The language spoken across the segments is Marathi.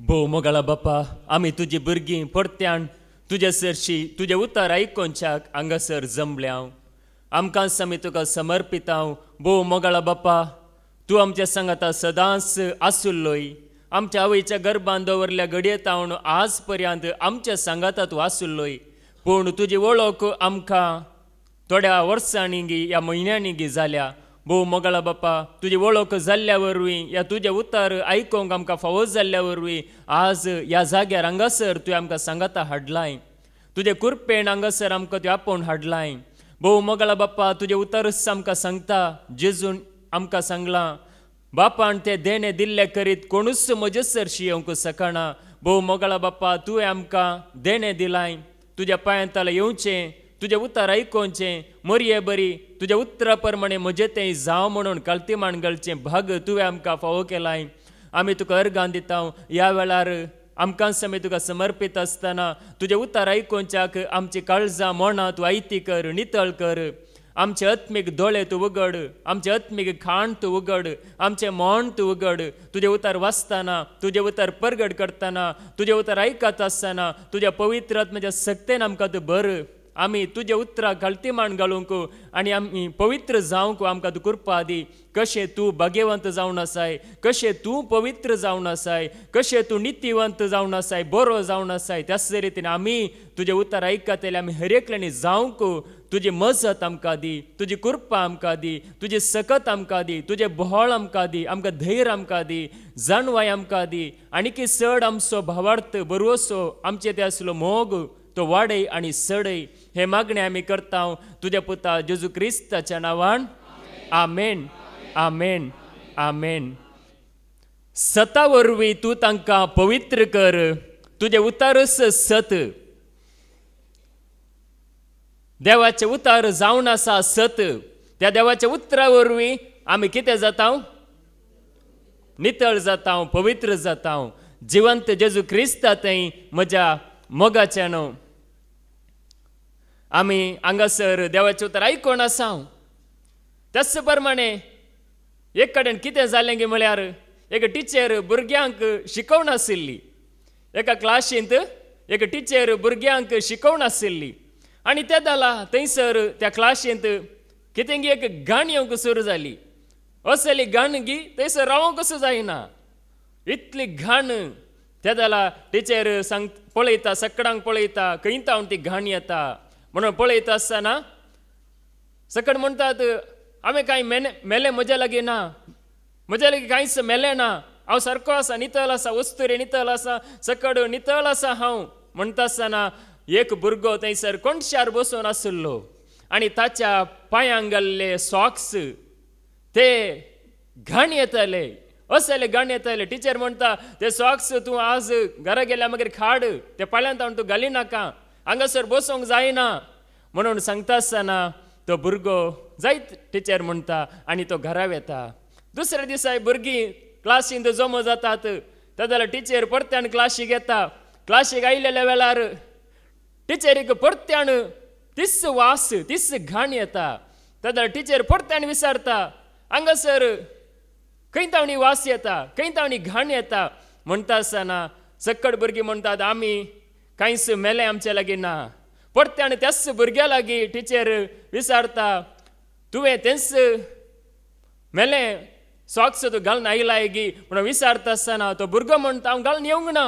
भोव मोगाळा बापा, आमी तुजी भुरगीं परत्यान तुजे सरशी तुजे उतर आयकोनच्याक हांगासर जमल्याव आमकांच आमी तुका समर्पितांव. भोव मोगाळा बापा, तूं आमच्या सांगाता सदांच आसुल्लोय. आमच्या आवयच्या गर्भान दवरल्या घडयेतावन आज पर्यंत आमच्या सांगाता तूं आसुल्लोय. पूण तुजी वळख आमकां थोड्या वर्सांनी ह्या म्हयन्यांनी जाल्या. भोव मोगाळा बापा, तुजी वळख जाल्ल्या वरवीं या तुजें उतर आयकोंक आमकां फावो जाल्ल्या वरवीं आज ह्या जाग्यार हांगासर तुवें आमकां सांगाता हाडलाय. तुजे कुरपेन हांगासर आमकां तुवें आपोवन हाडलाय. भोव मोगाळा बापा, तुजें उतरच आमकां सांगता. जेजून आमकां सांगलां, बापान तें देणें दिल्लें करीत कोणूच म्हजे सरशी येवंक सकना. भोव मोगाळा बापा, तुवें आमकां देणें दिलाय. तुज्या पांयांतलें येवचें, तुजें उतर आयकोवचें, मरये बरी तुज्या उतरा प्रमाणे म्हजें तें जावं म्हणून कल्तिमान घालचें भाग तुवें आमकां फावो केलाय. आमी तुका अर्गां दिता. ह्या वेळार आमकांच आमी तुका समर्पीत आसतना तुजें उतर आयकोवच्याक आमची काळजां मनां तूं आयती कर, नितळ कर. आमचे आत्मीक दोळे तूं उगड, आमचे आत्मीक खाण तूं उगड, आमचें मन तूं उगड. तुजें उतर वाचतना, तुजें उतर परगट करतना, तुजें उतर आयकत आसतना तुज्या पवित्र आत्म्याच्या सक्तेन आमकां तूं भर. आमी तुजें उतरां कल्तिमान घालूंक आनी आमी पवित्र जावंक आमकां तूं कृपा दी. कशें तूं भाग्यवंत जावन आसाय, कशें तूं पवित्र जावन आसाय, कशें तूं नितीवंत जावन आसाय, बरो जावन आसाय, त्याच रितीन आमी तुजें उतर आयकतले आमी हर एकल्यानी जावंक तुजी मजत आमकां दी, तुजी कृपा आमकां दी, तुजी सकत आमकां दी, तुजें बहळ आमकां दी, आमकां धैर्य आमकां दी, जाणवाय आमकां दी. आनीक चड आमचो भावार्थ बरोसो आमचे ते आसलो मोग तो वाडय आनी सडय. हे मागणें आमी करता तुज्या पुता जेजू क्रिस्ताच्या नांवान. आमेन, आमेन, आमेन. सता वरवीं तूं तांकां पवित्र कर. तुजें उतारच सत. देवाचें उतार जावन आसा सत. त्या देवाच्या उतरा वरवीं आमी कितें जाता? नितळ जाता, पवित्र जाता. जिवंत जेजू क्रिस्ता थंय म्हज्या मोगाच्यान आमी हांगासर देवाचें उतर आयकोन आसा. त्याच प्रमाणे एक कडेन कितें जालें गे म्हळ्यार एक टिचर भुरग्यांक शिकोवनाशिल्ली. एका क्लासींत एक टिचर भुरग्यांक शिकोवनाशिल्ली आनी तें जालां थंयसर त्या क्लासींत कितें गी एक गाण येवंक सुरू जाली. असली गाण गी थंयसर रावंक कसो जायना. इतली घाण. तें जालां टिचर सांग पळयता, सकडांक पळयता, खंय तावन ती घाण येता म्हणून पळयता आसतना सकड म्हणटात, हांवें कांय मेलें म्हज्या लागीं ना, म्हज्या लागीं कांयच मेलें ना, हांव सारको आसा, नितळ आसा, वस्तुरे नितळ आसा, सकड नितळ आसा हांव म्हणटा आसतना एक भुरगो थंयसर कोणशार बसून आसलो आनी ताच्या पांयांक घाल्ले सॉक्स ते घाण येताले. असले घाण येताले. टिचर म्हणटा, ते सॉक्स तूं आज घरा गेल्या मागीर खाड, ते पाळ्यांत हांव तूं घाली नाका, हांगासर बसोंक जायना म्हणून सांगता आसतना तो भुरगो जायत टिचर म्हणटा आनी तो घरा येता. दुसऱ्या दिसा भुरगीं क्लासींत जमो जातात. ते जाल्यार टिचर परत्यान क्लासीक येता. क्लासीक आयिल्ल्या वेळार टिचरीक परत्यान तीच वास, तीच घाण येता. ते जाल्यार टिचर परत्यान विचारता, हांगासर खंय तावणी वास येता, खंय तावणी घाण येता म्हणटा आसतना सकड भुरगीं म्हणटात, आमी कांयच मेलें आमच्या लागीं ना. परत्यान त्याच भुरग्या लागीं टिचर विचारता, तुवें तेंच मेलें सॉक्स तूं घालून आयलाय गी म्हणून विचारता आसतना तो भुरगो म्हणटा, हांव घालून येवंक ना,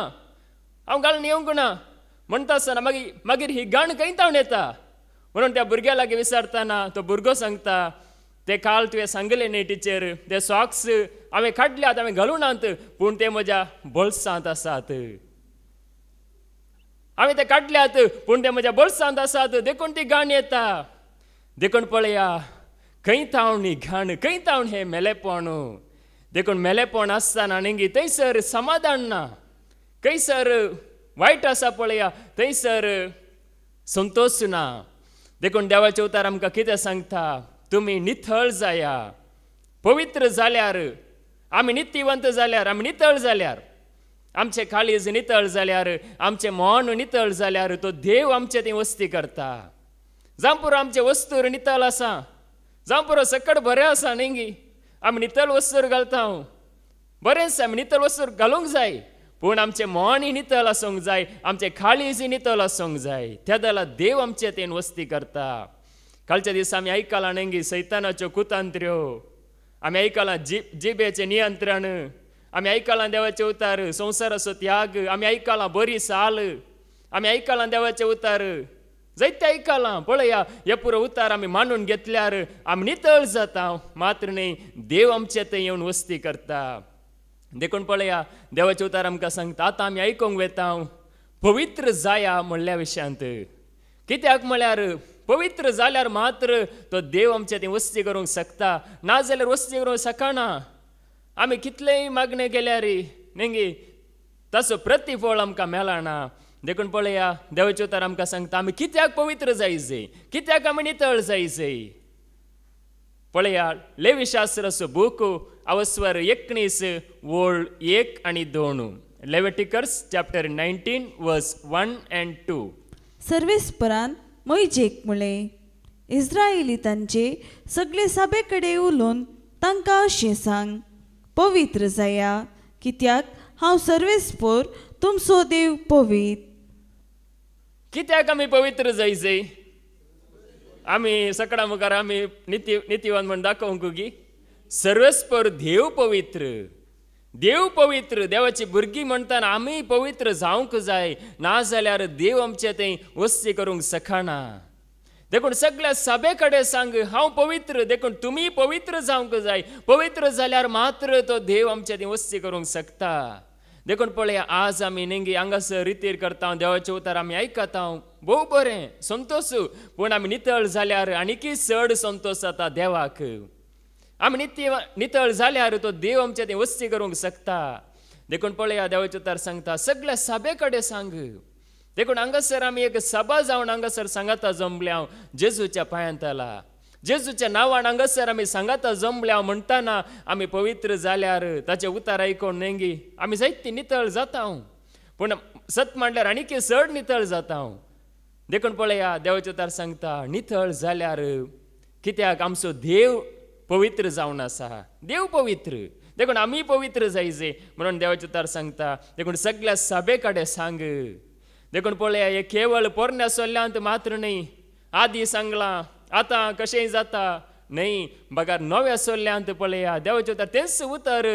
हांव घालून येवंक ना म्हणटा आसतना मागीर ही घाण खंय तावन येता म्हणून त्या भुरग्या लागीं विचारतना तो भुरगो सांगता, ते काल तुवें सांगलें न्ही टिचर, ते सॉक्स हांवें काडल्यात, हांवें घालूनात, पूण ते म्हज्या बोल्सांत आसात. हांवें ते काडल्यात पूण ते म्हज्या बोल्सांत आसात, देखून ती घाण येता. देखून पळया खंय तावणी घाण, खंय तावन हें मेलेपण. देखून मेलेपण आसतना न्ही थंयसर समाधान ना. खंयसर वायट आसा पळया थंयसर संतोश ना. देखून देवाचें उतर आमकां कितें सांगता, तुमी नितळ जाया. पवित्र जाल्यार, आमी नितीवंत जाल्यार, आमी नितळ जाल्यार, आमचे काळीज नितळ जाल्यार, आमचें मन नितळ जाल्यार तो देव आमचे थंय वस्ती करता. जावं पुरो आमचे वस्तूर नितळ आसा, जावं पुरो सकड बरें आसा न्ही, आमी नितळ वस्तूर घालता. बरें आसा, आमी नितळ वस्तूर घालूंक जाय, पूण आमचे मोनी नितळ आसूंक जाय, आमचे काळीजी नितळ आसूंक जाय. त्या दला देव आमचे तेन वस्ती करता. कालच्या दिसा आमी आयकलां नेंगी सैतानाच्यो कुतांत्र्यो, आमी आयकलां जिबेचें नियंत्रण, आमी आयकलां देवाचे उतार संवसाराचो त्याग, आमी आयकलां बरी साल, आमी आयकलां देवाचे उतार जायते आयकलां. पळया हे पुरो उतार आमी मानून घेतल्यार आमी नितळ जाता, मात्र न्ही देव आमचे थंय येवन वस्ती करता. देखून पळया देवाचे उतार आमकां सांगता. आतां आमी आयकूंक वेता पवित्र जाया म्हणल्या विशयांत. कित्याक म्हळ्यार पवित्र जाल्यार मात्र तो देव आमचे थंय वस्ती करूंक शकता, नाजाल्यार वस्ती करूंक शकना. आमी कितलेय मागणें केल्यार नेंगी ताचो प्रतिफळ आमकां मेळना. देखून पळया देवाचे उतार आमकां सांगता आमी कित्याक पवित्र जायचे, कित्याक आमी नितळ जायचे. पळया लेवी शास्त्राचो बूक अवस्वर 19 ओळ 1 आनी 2. लेविटिकस चॅप्टर 19 वर्स 1 and 2. सर्वेस्परान मोइजेक म्हळें, इस्रायेली तांचे सगळे सभे कडेन उलोवन तांकां अशें सांग, पवित्र जाया, कित्याक हांव सर्वेस्पर तुमचो देव पवित्र. कित्याक आमी पवित्र जायचे? आमी सकाळ मुखार आमी नितीवान म्हण दाखोवंक की सर्वेस्पर देव पवित्र, देव पवित्र. देवाची भुरगीं म्हणटाना आमी पवित्र जावंक जाय, नाजाल्यार देव आमचे थंय वस्ती करूंक शकना. देखून सगळ्या सभे कडेन सांग हांव पवित्र. देखून तुमी पवित्र जावंक जाय, पवित्र जाल्यार मात्र तो देव आमचे थंय वस्ती करूंक शकता. देखून पळया आज आमी नेंगी हांगासर रितीर करता, देवाचे उतार आमी आयकता, भोव बरें संतोश. पूण आमी नितळ जाल्यार आनीकी चड संतोश जाता देवाक. आमी नितळ जाल्यार तो देव आमचे थंय वस्ती करूंक शकता. देखून पळया देवाचे उतार सांगता सगळ्या सभे कडेन सांग. देखून हांगासर आमी एक सभा जावन हांगासर सांगाता जमल्या जेजूच्या पांयांतला, जेजूच्या नांवान हांगासर आमी सांगाता जमल्या म्हणटाना आमी पवित्र जाल्यार ताचे उतार आयकोन नेंगी आमी जायती नितळ जाता. पूण सत म्हणल्यार आनीकी चड नितळ जाता. देखून पळया देवाचे उतार सांगता नितळ जाल्यार, कित्याक आमचो देव पवित्र जावन आसा, देव पवित्र. देखून आमी पवित्र जायचे म्हणून देवाचे उतार सांगता. देखून सगळ्या सभे कडेन सांग. देखून पळया हे केवळ पोरण्या सोल्ल्यांत मात्र न्ही, आदी सांगलां आतां कशेंय जाता न्ही, बगार नव्या सोल्ल्यांत पळया देवाचे उतार तेच उतर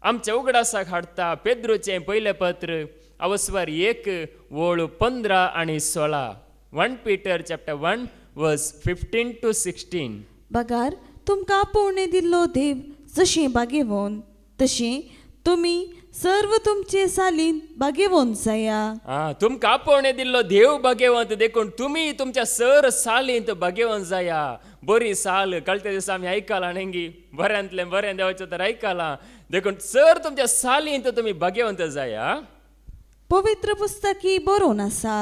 आमच्या उगडासाक हाडटा. पेद्रूचें पयलें पत्र अवस्वर 1 ओळ 15 आनी 16. 1 Peter chapter 1 verse 15 to 16. बगार तुमकां आपोवणे दिल्लो देव जशें बागेवोन, तशें तुमी सर्व तुमचे सालीन बागेवोन जाया. तुमकां आपोवणे दिल्लो देव बागेवंत. देखून तुमी तुमच्या सर सालींत बागेवंत जाया. बरी साल कळटे दिसा आमी आयकलां नेंगी बऱ्यांतलें बरें देवाचें तर आयकलां. देखून सर तुमच्या सालींत तुमी बागेवंत जाया. पवित्र पुस्तकी बरोवन आसा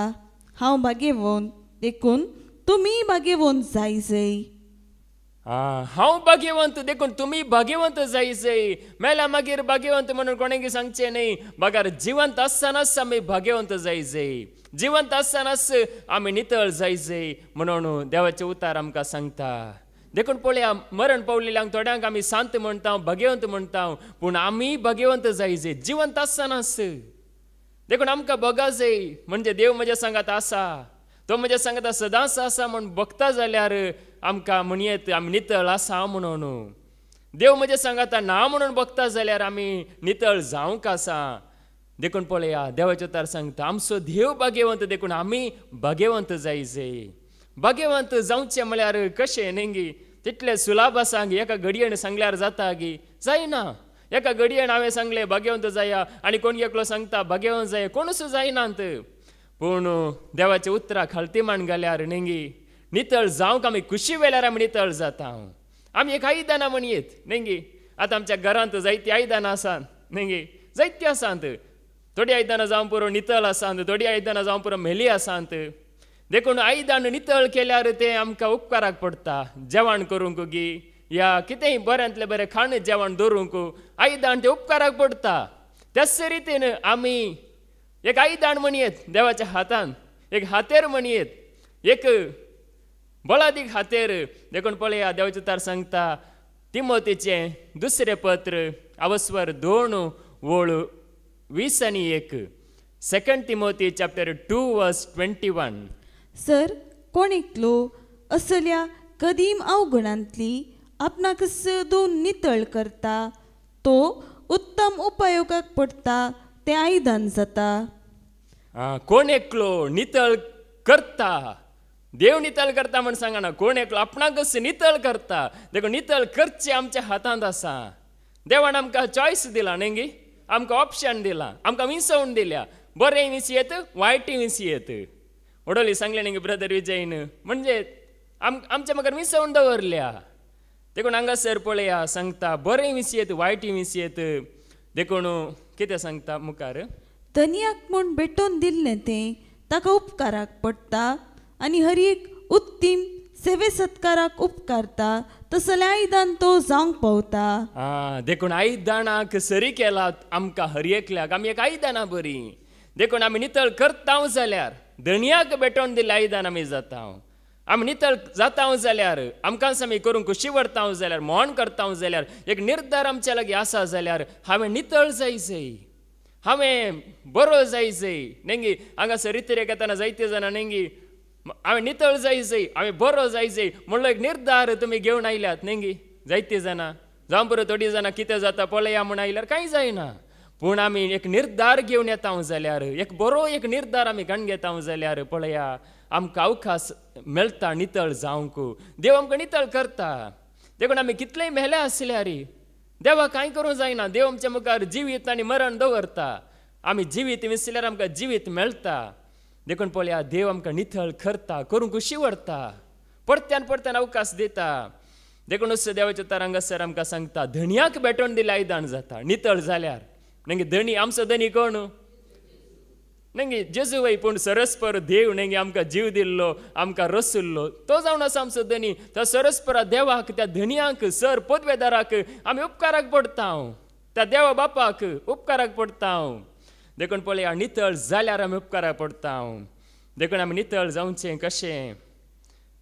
हांव बागेवोन, देखून तुमी बागेवोन जायचे. हांव भाग्यवंत. देखून तुमी भाग्यवंत जायचे. मेल्या मागीर भाग्यवंत म्हणून कोणेंय सांगचें न्ही. बगार जिवंत आसतनाच आमी भाग्यवंत जायचे, जिवंत आसतनाच आमी नितळ जायचे म्हणून देवाचे उतार आमकां सांगता. देखून पळया मरण पावलेल्यांक थोड्यांक आमी सांत म्हणटा, भाग्यवंत म्हणटा, पूण आमी भाग्यवंत जायचे जिवंत आसतनाच. देखून आमकां बगा जाय म्हणजे देव म्हज्या सांगात आसा, तो म्हज्या सांगात सदांच आसा म्हण बगता जाल्यार आमकां म्हणयेत आमी नितळ आसा म्हणून. देव म्हज्या सांगाता ना म्हणून बगता जाल्यार आमी नितळ जावंक आसा. देखून पळया देवाचे उतार सांगता आमचो देव भाग्यवंत. देखून आमी भाग्यवंत जायचे. भाग्यवंत जावचें म्हळ्यार कशें नेंगी तितलें सुलाभ आसा गी. एका घडयेन सांगल्यार जाता गी, जायना. एका घडयेन हांवें सांगलें भाग्यवंत जाया आनी कोण एकलो सांगता भाग्यवंत जाया, कोणूच जायनात. पूण देवाच्या उतराक हळतिमान घाल्यार नेंगी नितळ जावंक आमी खुशी वेल्यार आमी नितळ जाता. आमी एक आयदनां म्हणयेत नेंगी. आतां आमच्या घरांत जायतीं आयदनां आसात नेंगी, जायतीं आसात. थोडी आयदनां जावं पुरो नितळ आसात, थोडी आयदनां जावं पुरो मेली आसात. देखून आयदन नितळ केल्यार तें आमकां उपकाराक पडटा. जेवण करूंक गी या कितेंय बऱ्यांतलें बरें खाण जेवण दवरूंक आयदन तें उपकाराक पडटा. त्याच रितीन आमी एक आयदन म्हणयेत देवाच्या हातान, एक हातेर म्हणयेत, एक बळादीक हातेर. देखून पळया देवाचे उतार सांगता तिमोथेचें दुसरें पत्र अवस्वर 2 ओळ 20 2 Timothy chapter 2 verse 21. सर कोण एकलो असल्या कदीम अवगुणांतली आपणाक सोदून नितळ करता तो उत्तम उपयोगाक पडटा ते आयदन जाता. कोण एकलो नितळ करता, देव नितळ करता म्हण सांगना. कोण एकलो आपणाकच नितळ करता. देखो नितळ करचे आमच्या हातांत आसा. देवान आमकां चॉयस दिला न्ही, आमकां ऑप्शन दिला, आमकां विंसवण दिल्या. बरें विसयेत, वायट विसयेत. वडोली सांगले न्ही ब्रदर विजयन, म्हणजे आमच्या म्हाका विंसवण दवरल्या. देखून हांगासर पळया सांगता बरें विसयेत, वायट विसयेत. देखून कितें सांगता मुखार, धन्याक म्हूण भेटोवन दिल्लें तें ताका उपकाराक पडटा आनी हर एक उत्तीम सेवे सत्काराक उपकारता तसलें आयदान तो जावंक पावता. देखून आयदानाक सरी केलात आमकां हर एकल्याक. आमी एक आयदानां बरी. देखून आमी नितळ करता जाल्यार धन्याक भेटोवन दिल्लें आयदान आमी जाता. आमी नितळ जाता जाल्यार आमकां आमी करूंक शिवरता जाल्यार मोहन करता जाल्यार एक निर्धार आमच्या लागीं आसा जाल्यार हांवें नितळ जायचें, हांवें बरो जायचें न्ही. हांगासर रितीरेक येताना जायते जाणां न्ही हांवें नितळ जायचें, हांवें बरो जायचें म्हणलो एक निर्धार तुमी घेवन आयल्यात न्ही. जायते जाणां जावं बरो थोडी जाणां कितें जाता पळया म्हूण आयल्यार कांय जायना. पूण आमी एक निर्धार घेवन येता जाल्यार एक बरो एक निर्धार आमी घेवन घेता जाल्यार पळया आमकां अवकाश मेळटा नितळ जावंक. देव आमकां नितळ करता. देखून आमी कितलेंय मेले आसल्यार देवा कांय करूं जायना. देव आमच्या मुखार जिवीत आनी मरण दवरता. आमी जिवीत विसल्यार आमकां जिवीत मेळटा. देखून पळया देव आमकां नितळ करता, करूंक शिवरता, परत्यान परत्यान अवकाश दिता. देखून देवाच्या तरांगासर आमकां सांगता धन्याक भेटोवन दिलें आयदान जाता नितळ जाल्यार. न्ही धनी आमचो धनी कोण न्ही जेजू वय, पूण सरस्पर देव न्ही आमकां जीव दिल्लो, आमकां रसुल्लो तो जावन आसा आमचो धनी. त्या सरस्परा देवाक, त्या धन्याक, सर पदवेदाराक आमी उपकाराक पडटा. त्या देवा बापाक उपकाराक पडटा. देखून पळया नितळ जाल्यार आमी उपकाराक पडटा. देखून आमी नितळ जावचें कशें.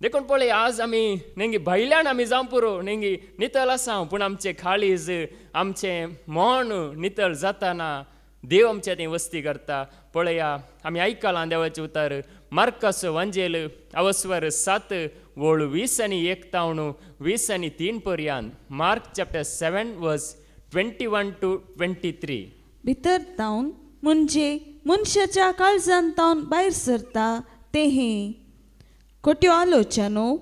देखून पळय आज आमी न्ही भायल्यान आमी जावं पुरो न्ही नितळ आसा, पूण आमचें काळीज, आमचें मन नितळ जाताना देव आमच्या थंय वस्ती करता. पळया आमी आयकलां देवाचें उतर मार्काचो वांजेल अवस्वर 7 वोळ 20 आनी 1 तावन 20 आनी 3 पर्यंत. मार्क चॅप्टर 7 वर्स 21 to 23. भितर तावन म्हणजे मनशाच्या काळजांत तावन भायर सरता ते हे खोट्यो आलोचनो.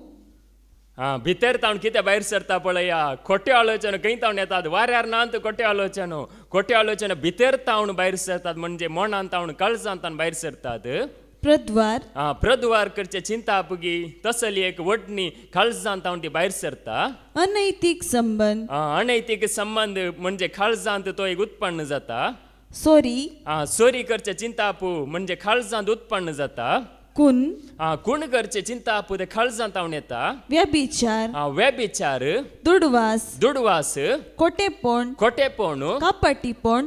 भितर तावन कितें भायर सरता पळया खोट्यो आलोचनो खंय तावन येतात. वाऱ्यार नात खोट्यो आलोचनो. खोट्यो आलोचनो भितर तावन भायर सरतात म्हणजे मनांत तावन काळजांत तावन भायर सरतात. प्रद्वार करचे चिंता पुगी तसली एक वडणी काळजांत तावन ती भायर सरता. अनैतिक संबंध. अनैतिक संबंध म्हणजे काळजांत तो एक उत्पन्न जाता. सोरी करचे चिंतापू म्हणजे काळजांत उत्पन्न जाता. खूण करचे चिंतापू ते काळजांत तावन येता. व्यभिचार, दुडवास, खोटेपण, कपटीपण,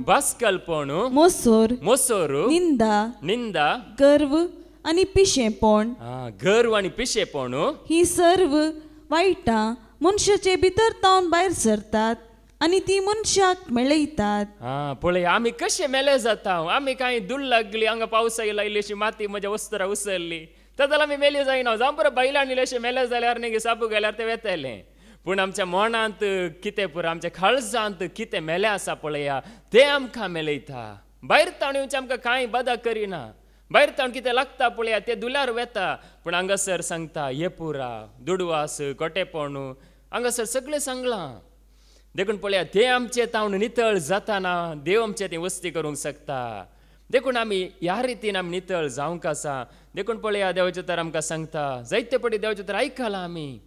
बास्कलपण, मोसोर, निंदा, गर्व आणि पिशेपण. ही सर्व वाईटा मनशाचे भितर तावन भायर सरतात आणि ती मनशाक मेळयतात. पळय आमी कशे मेले जाता. आमी कांय दूल लागली, हांगा पावसा येयला इल्लीशी माती म्हज्या वस्त्रां उसरली तर आमी मेली जायना. जावं बरें बायलांनी इल्लेशे मेले जाल्यार न्ही सापू गेल्यार तें वेतलें. पूण आमच्या मनांत कितें पुरो आमच्या काळजांत कितें मेलें आसा पळया तें आमकां मेलयता. भायर तावन येवचें आमकां कांय बादा करिना. भायर तावन कितें लागता पळया तें दुलार वेता. पूण हांगासर सांगता हे पुरा दुडवास, खोटेपण हांगासर सगळें सांगलां. देखून पळया ते आमचे तावन नितळ जाताना देव आमचे थंय वस्ती करूंक शकता. देखून आमी ह्या रितीन आमी नितळ जावंक आसा. देखून पळया देवाचें तर आमकां सांगता जायते पटी देवाचें तर आयकलां आमी.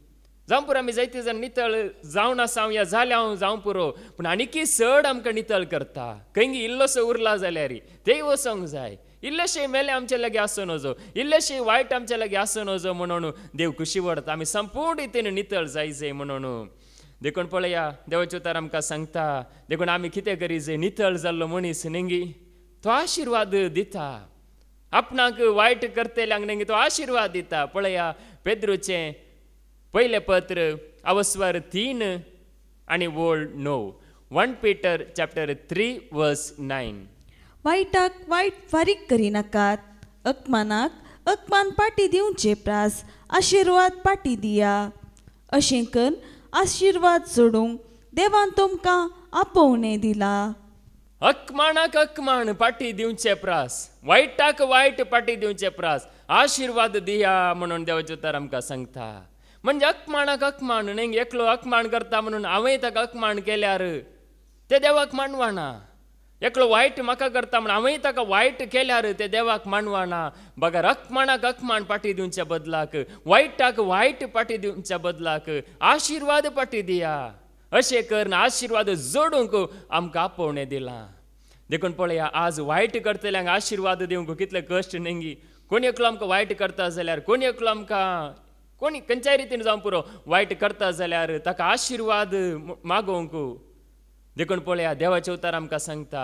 जावं पुरो आमी जायते जाण नितळ जावन आसा या जाल्या जावं पुरो, पूण आनीकी चड आमकां नितळ करता. खंय इल्लोसो उरला जाल्यार तेय वचोंक जाय. इल्लेशे मेले आमचे लागीं आसूं नजो, इल्लेशे वायट आमचे लागीं आसूं नजो म्हणून देव खुशी पडटा. आमी संपूर्ण रितीन नितळ जायचे म्हणून. देखून पळया देवाचें उतर आमकां सांगता देखून आमी कितें करीत नितळ जाल्लो मनीस न्ही तो आशिर्वाद दिता. आपणाक वायट करतेल्यांक न्ही तो आशिर्वाद दिता. पळया पेद्रूचें पयलें पत्र अवस्वर 3 आनी वोळ 9. 1 Peter chapter 3 verse 9. वायटाक वायट फारीक करिनाकात, अकमानाक अकमान पाटी दिवचे प्रास आशिर्वाद पाटी दिया. अशें करून आशिर्वाद सोडूंक देवान तुमकां आपोवणें दिला. अकमानाक अकमान पाटी दिवचे प्रास, वायटाक वायट पाटी दिवचे प्रास, आशिर्वाद दिया म्हणून देवाचे उतर आमकां सांगता. म्हणजे अकमानाक अकमान न्ही, एकलो अकमान करता म्हणून हांवें ताका अकमान केल्यार ते देवाक मानवाना. एकलो वायट म्हाका करता म्हणून हांवें ताका वायट केल्यार ते देवाक मानवाना. बगर अकमानाक अकमान पाटी दिवचे बदलाक, वायटाक वायट पाटी दिवच्या बदलाक आशिर्वाद पाटी दिया. अशें करून आशिर्वाद जोडूंक आमकां आपोवणें दिलां. देखून पळया, आज वायट करतल्यांक आशिर्वाद दिवंक कितले कश्ट न्ही. कोणी एकलो आमकां वायट करता जाल्यार, कोणी एकलो आमकां कोणी खंयच्याय रितीन जावं पुरो वायट करता जाल्यार ताका आशिर्वाद मागोवंक. देखून पळया, देवाचे उतर आमकां सांगता,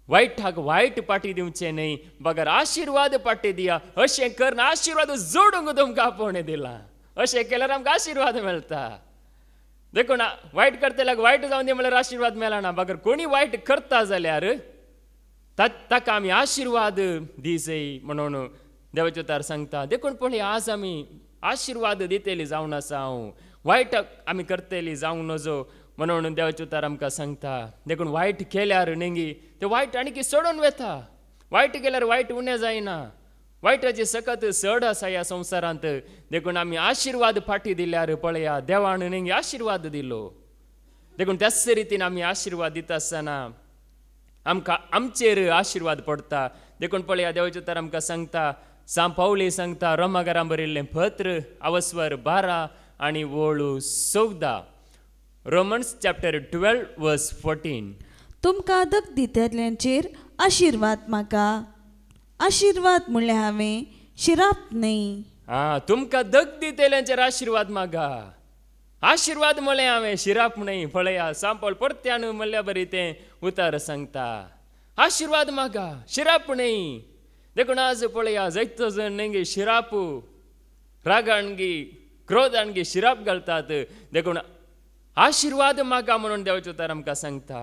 वायटाक वायट पाटी दिवचें न्ही, बगर आशिर्वाद पाटी दिया. अशें करून आशिर्वाद जोडूंक तुमकां आपोवणें दिलां. अशें केल्यार आमकां आशिर्वाद मेळटा. देखून वायट करतल्याक वायट जावन दी म्हळ्यार आशिर्वाद मेळना. बगर कोणी वायट करता जाल्यार ताका आमी आशिर्वाद दिसय म्हणून देवाचे उतर सांगता. देखून पळया, आज आमी आशिर्वाद दितेली जावन आसा. वायट आमी करतली जावंक नजो म्हणून देवाचे उतर आमकां सांगता. देखून वायट केल्यार न्ही ते वायट आनी सोडून वेता. वायट केल्यार वायट उणें जायना. वायटाची सकत चड आसा ह्या संवसारांत. देखून आमी आशिर्वाद फाटी दिल्यार पळया, देवान न्ही आशिर्वाद दिलो. देखून त्याच रितीन आमी आशिर्वाद दिता आसतना आमकां आमचेर आशिर्वाद पडटा. देखून पळया, देवाचे उतर आमकां सांगता, सांत पावली सांगता रोमाकारांक बरयल्लें पत्र अवस्वर 12 आनी वळू 14. रोमन्स चॅप्टर 12 वर्स 14. तुमकां दक दितल्यांचेर आशिर्वाद मागा. आशिर्वाद म्हणल्यार हांवें शिराप न्ही. तुमकां दक दितेल्यांचेर आशिर्वाद मागा. आशिर्वाद म्हळें हांवें शिराप न्ही. पळया, सांत पावल परत्यान म्हणल्या बरी तें उतर सांगता. आशिर्वाद मागा, शिराप न्ही. देखून आज पळया, जायतो जण न्ही शिराप रागाणगी क्रोधाणगी शिराप घालतात. देखून आशिर्वाद मागा म्हणून देवाचे उतर आमकां सांगता.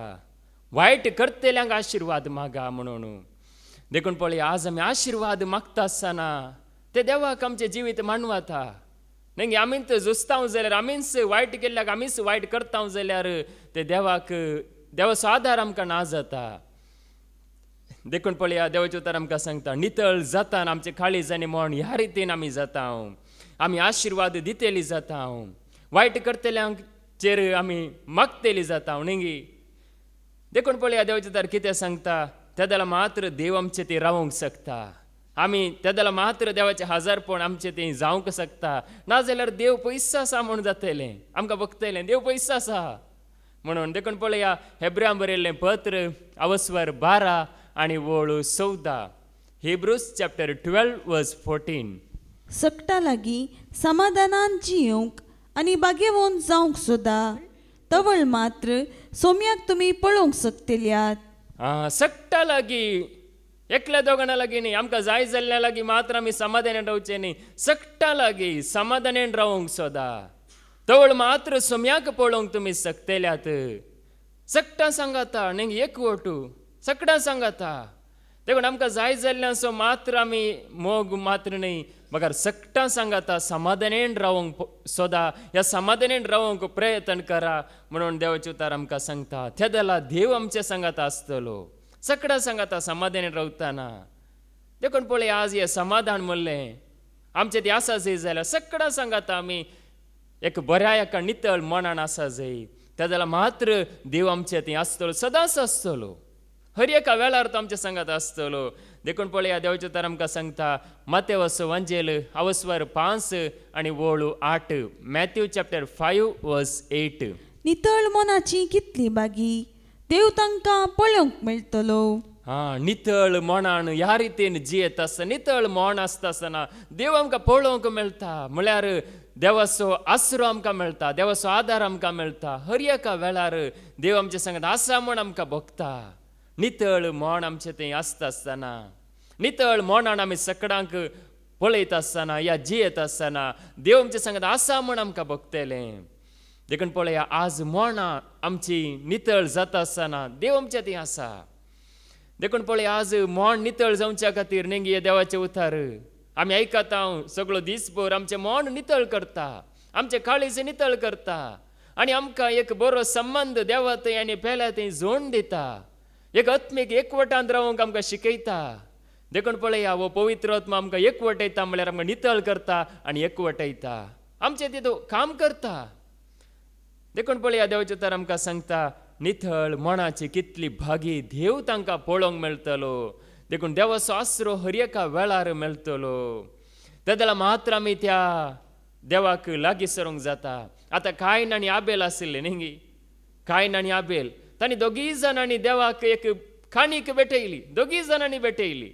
वायट करतल्यांक आशिर्वाद मागा म्हणून. देखून पळया, आज आमी आशिर्वाद मागता आसतना ते देवाक आमचें जिवीत मानवता. न्ही आमीच जुस्तांव जाल्यार, आमीच वायट केल्ल्याक आमीच वायट करता जाल्यार ते देवाक देवाचो आदार आमकां ना जाता. देखून पळया, देवाचे उतर आमकां सांगता, नितळ जाता आमचे काळीजांनी म्हण ह्या रितीन आमी जाता. आमी आशिर्वाद दितेली जाता. वायट करतल्यांचेर आमी मागतेली जाता न्ही. देखून पळया, देवाचे उतर कितें सांगता, तेदला मात्र देव आमचे ती रावूंक शकता. आमी तेदला मात्र देवाचें हजारपण आमचें तें जावंक शकता. नाजाल्यार देव पयस आसा म्हूण जातलें. आमकां बगतलें देव पयस आसा म्हणून. देखून पळया, हेब्र्यांक बरयल्लें पत्र अवस्वर 12 आनी वळू 14. हिब्रूज चॅप्टर 12 वर्स 14. सकटा लागीं समाधानान जियोंक आनी बागेवून जावंक सोदा, तवळ मात्र सोम्याक तुमी पळोवंक शकतल्यात. सकटा लागीं एकल्या दोगांना लागीं न्ही, आमकां जाय जाल्ल्या लागीं मात्र आमी समाधानान रावचें न्ही. सकटा लागीं समाधानान रावंक सोदा, तवळ मात्र सोम्याक पळोवंक तुमी शकतल्यात. सकटा सांगाता न्ही एकवट, सकटा सांगाता. देखून आमकां जाय जाल्ल्याचो मात्र आमी मोग मात्र न्ही, बगर सकटा सांगाता समाधानान रावंक सोदा. ह्या समाधानान रावंक प्रयत्न करा म्हणून देवाचे उतर आमकां सांगता. तेदला देव आमच्या सांगाता आसतलो. सकटा सांगाता समाधानान रावतना. देखून पळय, आज हें समाधान म्हणलें आमचें तें आसा जाय जाल्यार सकटा सांगाता आमी एक बऱ्या एका नितळ मनान आसा जाय. तेदला मात्र देव आमचें तें आसतलो, सदांच आसतलो. हर एका वेळार तो आमच्या सांगात आसतलो. देखून पळया, देवाचे उतर आमकां सांगता मत्तेवाचो एवंजेल अवस्वर 5 आनी वळू 8. मॅथ्यू चॅप्टर 5 वर्स 8. नितळ मनाची कितली बागी, देव तांकां पळोवंक मेळटलो. नितळ मनान ह्या रितीन जियेत आसता, नितळ मन आसता आसतना देव आमकां पळोवंक मेळटा. म्हळ्यार देवाचो आसरो आमकां मेळटा, देवाचो आदार आमकां मेळटा. हर एका वेळार देव आमच्या सांगात आसा म्हूण आमकां भोगता. नितळ मन आमचें तें आसता आसतना, नितळ मनान आमी सकडांक पळयत आसतना या जियेत आसतना देव आमच्या सांगात आसा म्हूण आमकां भोगतलें. देखून पळया आज मोना आमची नितळ जाता आसतना देव आमच्या थंय आसा. देखून पळय आज मोण नितळ जावच्या खातीर नेंगी देवाचे उतार आमी आयकता सगळो दिसभर आमचें मोण नितळ करता, आमचे काळीज नितळ करता आनी आमकां एक बरो संबंध देवा थंय आनी पेल्या थंय जोड दिता, एक आत्मीक एकवटांत रावंक आमकां शिकयता. देखून पळया हो पवित्र आत्मा आमकां एकवटयता म्हळ्यार आमकां नितळ करता आनी एकवटयता, आमचें तितून काम करता. देखून पळया देवाचे उतार आमकां सांगता नितळ मनाची कितली भागी देव तांकां पळोवंक मेळटलो. देखून देवाचो आसरो हर एका वेळार मेळटलो. तेदला मात्र आमी त्या देवाक लागीं सरूंक जाता. आतां कायन आनी आबेल आशिल्ले न्ही, कायन आनी आबेल तांणी दोगी जाणांनी देवाक एक खाणीक भेटयली, दोगी जाणांनी भेटयली.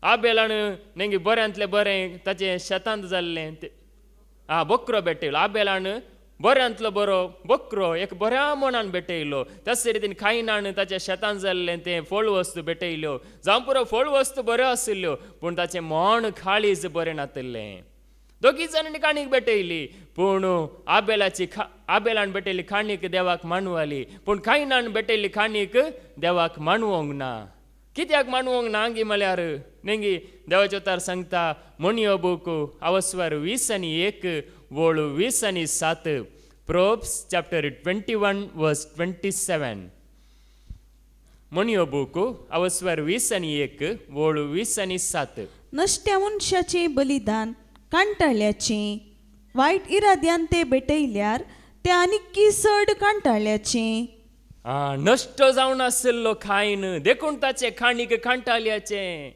आबेलान नेंगी बऱ्यांतले बरें ताचें शेतांत जाल्लें बकरो भेटयलो. आबेलान बऱ्यांतलो बरो बकरो एक बऱ्या मनान भेटयलो. त्याच रितीन कायनान ताच्या शेतांत जाल्लें तें फळ वस्तू भेटयल्यो. जावं पुरो फळ वस्तू बऱ्यो आशिल्ल्यो पूण ताचें मन काळीज बरें नातिल्लें. दोगी जाणांनी काणीक भेटयली पूण आबेलान भेटयली काणीक देवाक मानवाली पूण कायनान भेटयली काणीक देवाक मानवंक ना. कित्याक मानवंक ना गी म्हळ्यार नेंगी देवाचे उतार सांगता मोनियो बूक अवस्वर 20:1 वोळ 20:7 प्रोब्स चॅप्टर 21 वर्स 27. मोनियो बूक अवस्वर 20:1 वोळ 20:7. नश्ट्या मनशाचे बलिदान कांटाळ्याचें, वायट इराद्यान ते भेटयल्यार ते आनीक चड कांटाळ्याचें. नश्ट जावन आशिल्लो खायन देखून ताचे खाणीक कांटाळ्याचें,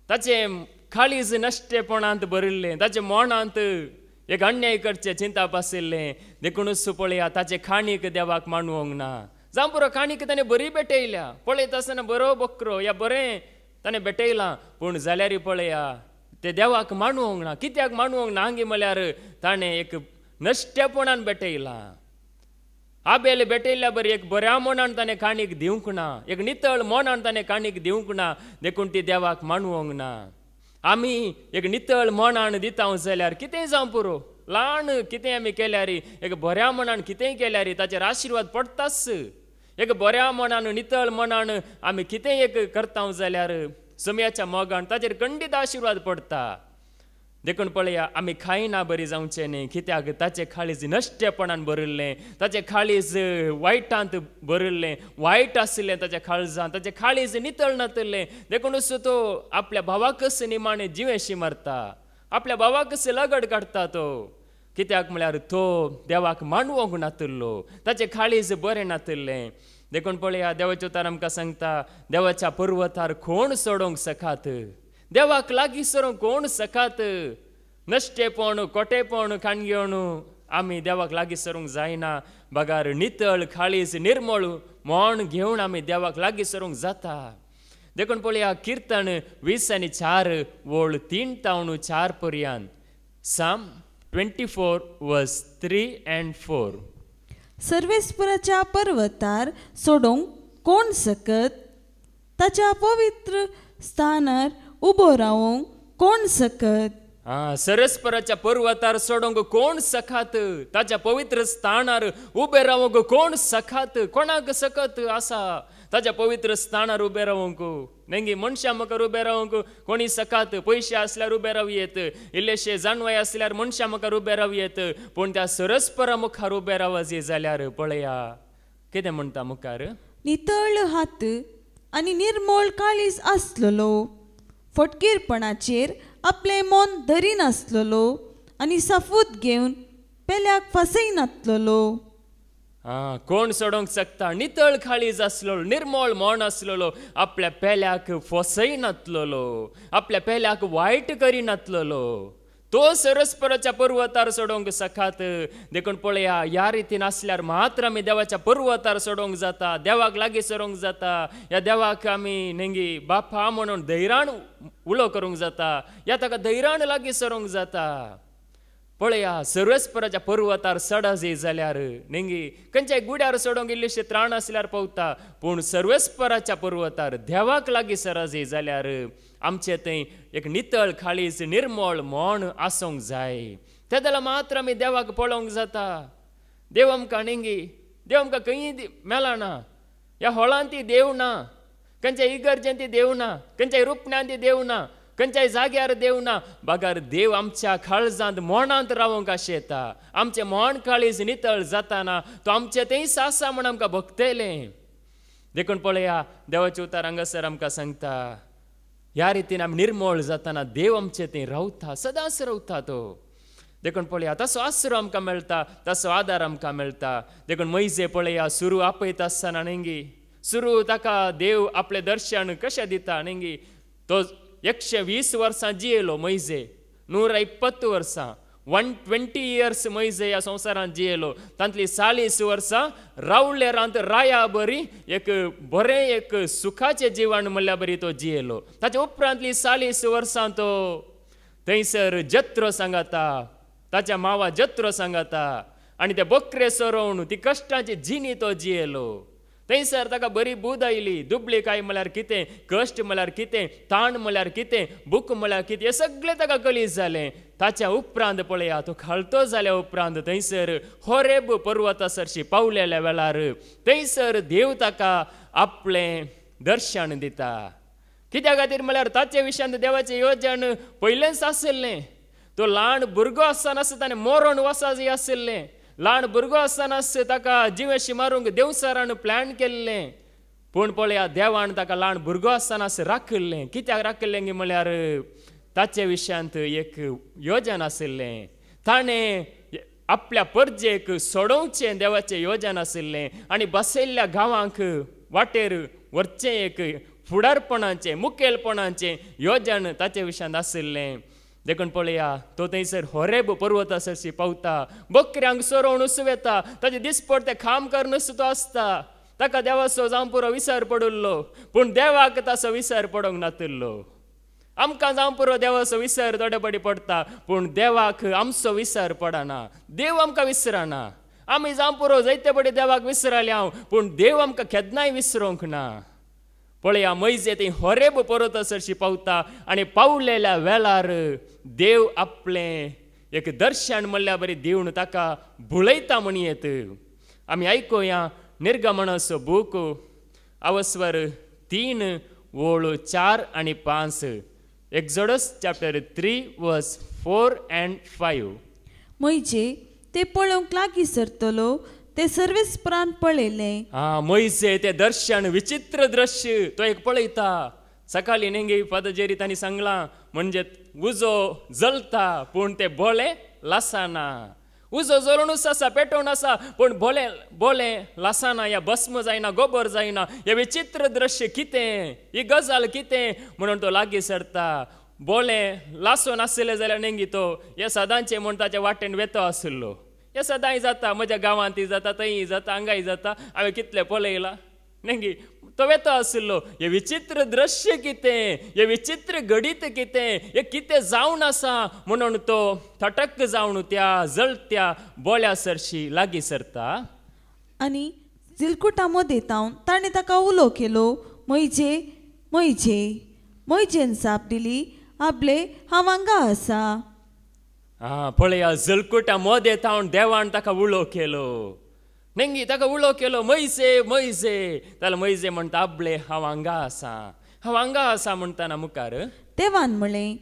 ताचें काळीज नश्टेपणांत भरिल्लें, ताचे मोणांत एक अन्याय करचें चिंताप आशिल्लें. देखूनच पळया ताचे खाणीक देवाक मानवंक ना. जावं पुरो खाणीक ताणें बरी भेटयल्या, पळयता आसतना बरो बकरो या बरें ताणें भेटयलां पूण जाल्यार पळया ते देवाक मानवंक ना. कित्याक मानवंक ना हांगी म्हळ्यार ताणें एक नश्टेपणान भेटयलां. आबेल भेटयल्या बरी एक बऱ्या मनान ताणें काणीक दिवंक ना, एक नितळ मनान ताणें काणीक दिवंक ना. देखून ती देवाक मानवंक ना. आमी एक नितळ मनान दिता जाल्यार कितेंय जावं पुरो, ल्हान कितें आमी केल्यार एक बऱ्या मनान कितेंय केल्यार ताचेर आशिर्वाद पडटाच. एक बऱ्या मनान नितळ मनान आमी कितेंय एक करता जाल्यार समयाच्या मोगान ताचेर खंडीत आशिर्वाद पडटा. देखून पळया आमी खायना बरी जावचें न्ही, कित्याक ताचें काळीज नश्टेपणान भरिल्लें, ताचें काळीज वायटांत भरिल्लें, वायट आशिल्लें ताच्या काळजांत, ताचें काळीज नितळ नातिल्लें. देखूनच तो आपल्या भावाकच निमाणें जिवेशी मारता, आपल्या भावाकच लगड काडटा तो. कित्याक म्हळ्यार तो देवाक मानवंक नातिल्लो, ताचें काळीज बरें नातिल्लें. देखून पळया देवाचे उतार आमकां सांगता देवाच्या पर्वतार कोण सोडोंक सकात, देवाक लागीं सरूंक कोण सकात. नश्टेपण कोटेपण काणगेवण आमी देवाक लागीं सरूंक जायना. बगार नितळ काळीज निर्मळ मोण घेवन आमी देवाक लागीं सरूंक जाता. देखून पळया किर्तन 20:4 वोळ 3-4 पर्यंत. साम 24 वर्स 3 and 4. सर्वेस्पराच्या पर्वतार सोडोंक कोण सकत, ताच्या पवित्र स्थानार उबो रावंक कोण सकत. सरस्पराच्या पर्वतार सोडोंक कोण सखात, ताच्या पवित्र स्थानार उबे रावंक कोण सखात. कोणाक सकत आसा ताच्या पवित्र स्थानार उबे रावंक. नेंगी मनशां मुखार उबे रावंक कोणी सखात. पयशे आसल्यार उबे रावयेत, इल्लेशे जानवाय आसल्यार मनशां मुखार उबे रावयेत, पूण त्या सरस्परा मुखार उबे रावजे जाल्यार पळया कितें म्हणटा मुखार. नितळ हात आनी निर्मळ काळीज आसलेलो, फटकीरपणाचेर आपले मन धरिनासलेलो आनी सफूत घेवन पेल्याक फसयनासलेलो. कोण सोडोंक शकता. नितळ काळीज आसलेलो, निर्मळ मन आसलेलो, आपल्या पेल्याक फसयनासलेलो, आपल्या पेल्याक वायट करिनासलेलो. तो सरस्पराच्या पर्वतार सोडोंक सखात. देखून पळया ह्या रितीन आसल्यार मात्र आमी देवाच्या पर्वतार सोडोंक जाता, देवाक लागीं सरोंक जाता. ह्या देवाक आमी नेंगी बापा म्हणून धैर्यान उलो करूंक जाता, ह्या ताका धैर्यान लागीं सरोंक जाता. पळया सर्वेस्पराच्या पर्वतार सडजे जाल्यार नेंगी खंयच्याय गुड्यार सोडोंक इल्लेशे त्राण आसल्यार पावता, पूण सर्वेस्पराच्या पर्वतार देवाक लागीं सरजे जाल्यार आमचे थंय एक नितळ काळीज निर्मळ मन आसूंक जाय. तेदला मात्र आमी देवाक पळोवंक जाता. देव आमकां नेंगी देव आमकां खंय मेळना ह्या हॉलांत ती देव ना खंयच्या इगर्जेंत ती देव ना खंयच्याय रुपण्यांत ती देव ना खंयच्याय जाग्यार देव ना बागार देव आमच्या काळजांत मोणांत रावूंक आशें येता आमचें मोण काळीज नितळ जाताना तो आमचें थंयच आसा म्हण आमकां भोगतलें देखून पळया देवाचें उतार हांगासर आमकां सांगता ह्या रितीन आमी निर्मळ जाताना देव आमचे थंय रावता सदांच रावता तो देखून पळया तसो आसरो आमकां मेळटा तसो आदार आमकां मेळटा देखून मैजे पळया सुरू आपयता आसतना नेंगी सुरू ताका देव आपलें दर्शन कशें दिता नेंगी तो 120 वर्सां जियेलो मैजे 120 वर्सां 120 years मैजे ह्या संवसारांत जियेलो तांतली 40 वर्सां रावले रांत राया बरी एक बरें एक सुखाचें जिवन म्हणल्यार बरी तो जियेलो ताचे उपरांतली 40 वर्सां तो थंयसर जत्रो सांगाता ताच्या मावा जत्रो सांगाता आनी ते बकरे सोरोवन ती कश्टाची जिणी तो जियेलो थंयसर ताका बरी बूद आयली दुबळीकाय म्हळ्यार कितें कश्ट म्हळ्यार कितें ताण म्हळ्यार कितें भूक म्हळ्यार कितें हें सगळें ताका कलीस जालें ताच्या उपरांत पळया तो खालतो जाल्या उपरांत थंयसर होरेब पर्वता सरशी पावलेल्या वेळार थंयसर देव ताका आपलें दर्शन दिता कित्या खातीर म्हळ्यार ताचे विशयान देवाचें येवजण पयलेंच आशिल्लें तो ल्हान भुरगो आसतना ताणें मरोन वसा जी आशिल्लें ल्हान भुरगो आसतनाच ताका जिवेशी मारूंक देवसारान प्लॅन केल्लें पूण पळया देवान ताका ल्हान भुरगो आसतनाच राखिल्लें कित्याक राखिल्लें म्हळ्यार ताचे विशयांत एक योजन आशिल्लें ताणें आपल्या परजेक सोडोवचें देवाचें योजन आशिल्लें आनी बसयल्ल्या गांवांक वाटेर व्हरचें एक फुडारपणाचें मुखेलपणाचें योजन ताचे विशयांत आशिल्लें देखून पळया तो थंयसर होरेब पर्वता सरशी पावता बकऱ्यांक सोरोवन उसवेता ताचे दिसपट ते खाम करनस तो आसता ताका देवाचो जावं पुरो विसर पडुल्लो पूण देवाक ताचो विसर पडोंक नातिल्लो आमकां जावं पुरो देवाचो विसर थोडे पडी पडटा पूण देवाक आमचो विसर पडना देव आमकां विसरना आमी जावं पुरो जायते पडी देवाक विसरले हांव पूण देव आमकां केन्नाय विसरोंक ना पळया मैजे थंय होरेब पर्वता सरशी पावता आनी पावलेल्या वेळार देव आपलें एक दर्शन म्हणल्यार बरी दिवन ताका भुलयता म्हणयेत आमी आयकुया निर्गमनाचो बूक अवस्वर 3 ओळ 4 आनी 5 एक्झोडस चॅप्टर 3 वर्स 4 and 5 मैजे ते पळोवंक लागीं सरतलो ते सर्वेस्परान पळयलें मैजे ते दर्शन विचित्र दृश्य तो एक पळयता सकाळी नेंगे पदजेरी तांणी सांगलां म्हणजे उजो जळटा पूण ते बोले लासना उजो जळोनूच आसा पेटोवन आसा पूण बोले लासना या भस्म जायना गोबर जायना हे विचित्र दृश्य कितें ही गजाल कितें म्हणून तो लागीं सरता बोले लासून आसले जाल्यार नेंगी तो हे सदांचे म्हूण ताच्या वाटेन वेतो आशिल्लो हे सदांय जाता म्हज्या गांवांत जाता थंय जाता हांगाय जाता हांवें कितलें पळयलां नेंगी तो वेतो आशिल्लो हे विचित्र दृश्य कितें हे विचित्र घडीत कितें हे कितें जावन आसा म्हणून तो थटक जावन त्या जळत्या बोल्या सरशी लागीं सरता आनी जिलकुटा मदें तावन ताणें ताका उलो केलो मैजे मैजे मैजेन जाप दिली आपले हांव हांगा आसा पळया जळकुटा मदें तावन देवान ताका उलो केलो नेंगी ताका उलो केलो मैजे मैजे जाल्यार मैजे म्हणटा आबले हांव हांगा आसा म्हणटाना मुखार देवान म्हळें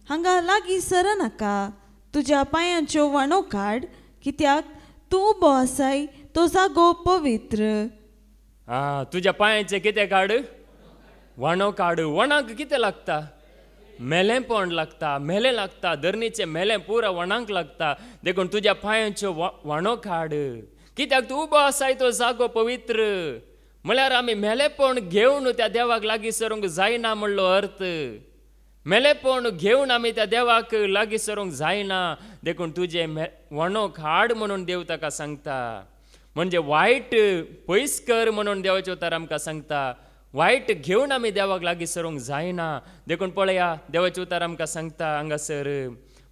हांगा लागीं सरनाका तुज्या पांयांच्यो वाणो काड कित्याक तूं उबो आसाय तो जागो पवित्र तुज्या पांयाचे कितें काड वाणो काड वणाक कितें लागता मेलेंपण लागता मेलें लागता धरणीचें मेलें पुरा वणांक लागता देखून तुज्या पांयांच्यो वाणो काड कित्याक तूं उबो आसाय तो जागो पवित्र म्हळ्यार आमी मेलेपण घेवन त्या देवाक लागीं सरूंक जायना म्हणलो अर्थ मेलेपण घेवन आमी त्या देवाक लागीं सरूंक जायना देखून तुजे वणो काड म्हणून देव ताका सांगता म्हणजे वायट पयस कर म्हणून देवाचे उतार आमकां सांगता वायट घेवन आमी देवाक लागीं सरूंक जायना देखून पळया देवाचे उतार आमकां सांगता हांगासर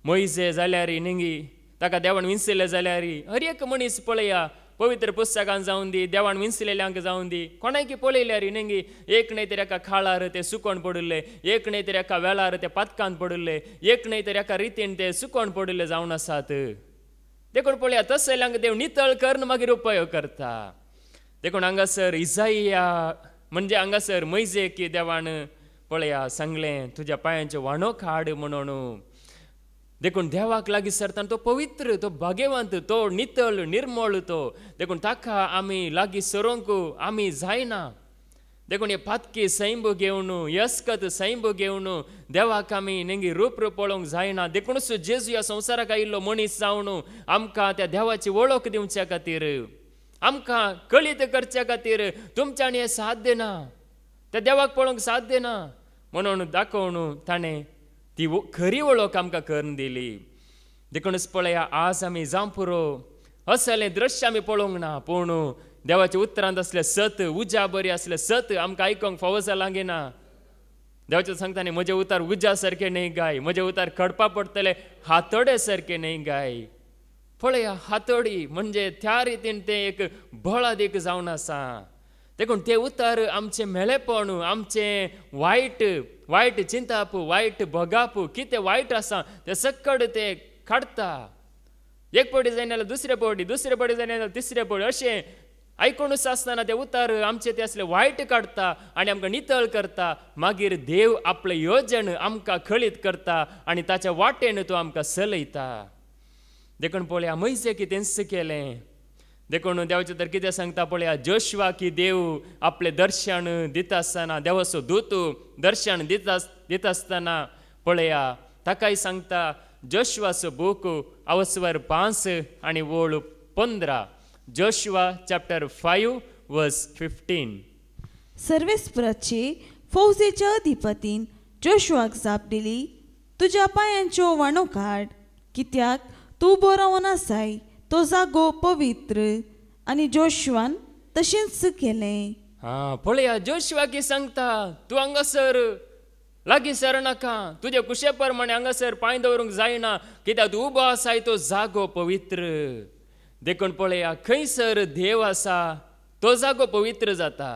मैजे जाल्यार नेंगी ताका देवान विंचले जाल्यार हर एक मनीस पळया पवित्र पुस्तकान जावन दी देवान विंचलेल्यांक जावन दी कोणाय पळयल्यार नेंगी एक न्हय तर एका खाळार ते सुकोवन पडुल्ले एक न्हय तर एका वेळार ते पातकांत पडुल्ले एक न्हय तर एका रितीन ते सुकोवन पडुल्ले जावन आसात देखून पळया तसल्यांक देव नितळ करून मागीर उपयोग करता. देखून हांगासर इसाइया म्हणजे हांगासर मैजे की देवान पळया सांगलें तुज्या पांयांचे वाणो काड म्हणून. देखून देवाक लागीं सरताना तो पवित्र, तो भाग्यवंत, तो नितळ निर्मळ तो. देखून ताका आमी लागीं सरोंक आमी जायना. देखून हे पातकी सैंब घेवन यस्कत सैंब घेवन देवाक आमी नेंगी रूप पळोवंक जायना. देखूनच जेजू ह्या संवसाराक आयिल्लो मनीस जावन आमकां त्या देवाची वळख दिवच्या खातीर, आमकां कळीत करच्या खातीर तुमच्यानी हें साध्य ना, त्या देवाक पळोवंक साध्य ना म्हणून दाखोवन ताणें ती खरी वळख आमकां करून दिली. देखूनच पळया आज आमी जावं पुरो असलें दृश्य आमी पळोवंक ना, पूण देवाच्या उतरांत असले सत, उजा बरी असले सत आमकां आयकोंक फावो जालांगेना. देवाच्या सांगतानी म्हजे उतार उजा सारखे न्हय गाय, म्हजे उतार कडपा पडटले हातोडे सारखे न्हय गाय. पळया हातोडी म्हणजे त्या रितीन ते एक बळादीक जावन आसा. देखून ते उतार आमचे मेळेपण, आमचे वायट चिंताप, वायट भोगाप, कितें वायट आसा ते सक्कड ते काडता. एक पडी जायना जाल्यार दुसरे पडी, दुसरे पडी जायना जाल्यार तिसरे पडी, अशें आयकोनूच आसतना ते उतार आमचे ते असले वायट काडटा आनी आमकां नितळ करता. मागीर देव आपले योजन आमकां खळीत करता आनी ताच्या वाटेन तो आमकां चलयता. देखून पळया मैसे कितेंच केलें. देखून देवाचें तर कितें सांगता पळया, जोशुआ की देव आपले दर्शन दिता आसतना, देवाचो दूत दर्शन दिता आसतना पळया ताकाय सांगता. जोशुआचो बूक अवस्वर 5 आनी वळ 15. जोशुआ चॅप्टर 5 वर्स 15. सर्वेस्पराचे फौजेच्या अधिपतीन जोशुआक जाप दिली, तुज्या पांयांच्यो वाणो काड, कित्याक तूं बरो आसाय तो जागो पवित्र. आनी जोशुआन तशेंच केलें. पळया जोशुआ की सांगता तूं हांगासर लागीं सरनाका, तुजे कुशे प्रमाणे हांगासर पांय दवरूंक जायना, कित्याक तूं उबो आसाय तो जागो पवित्र. देखून पळया खंयसर देव आसा तो जागो पवित्र जाता,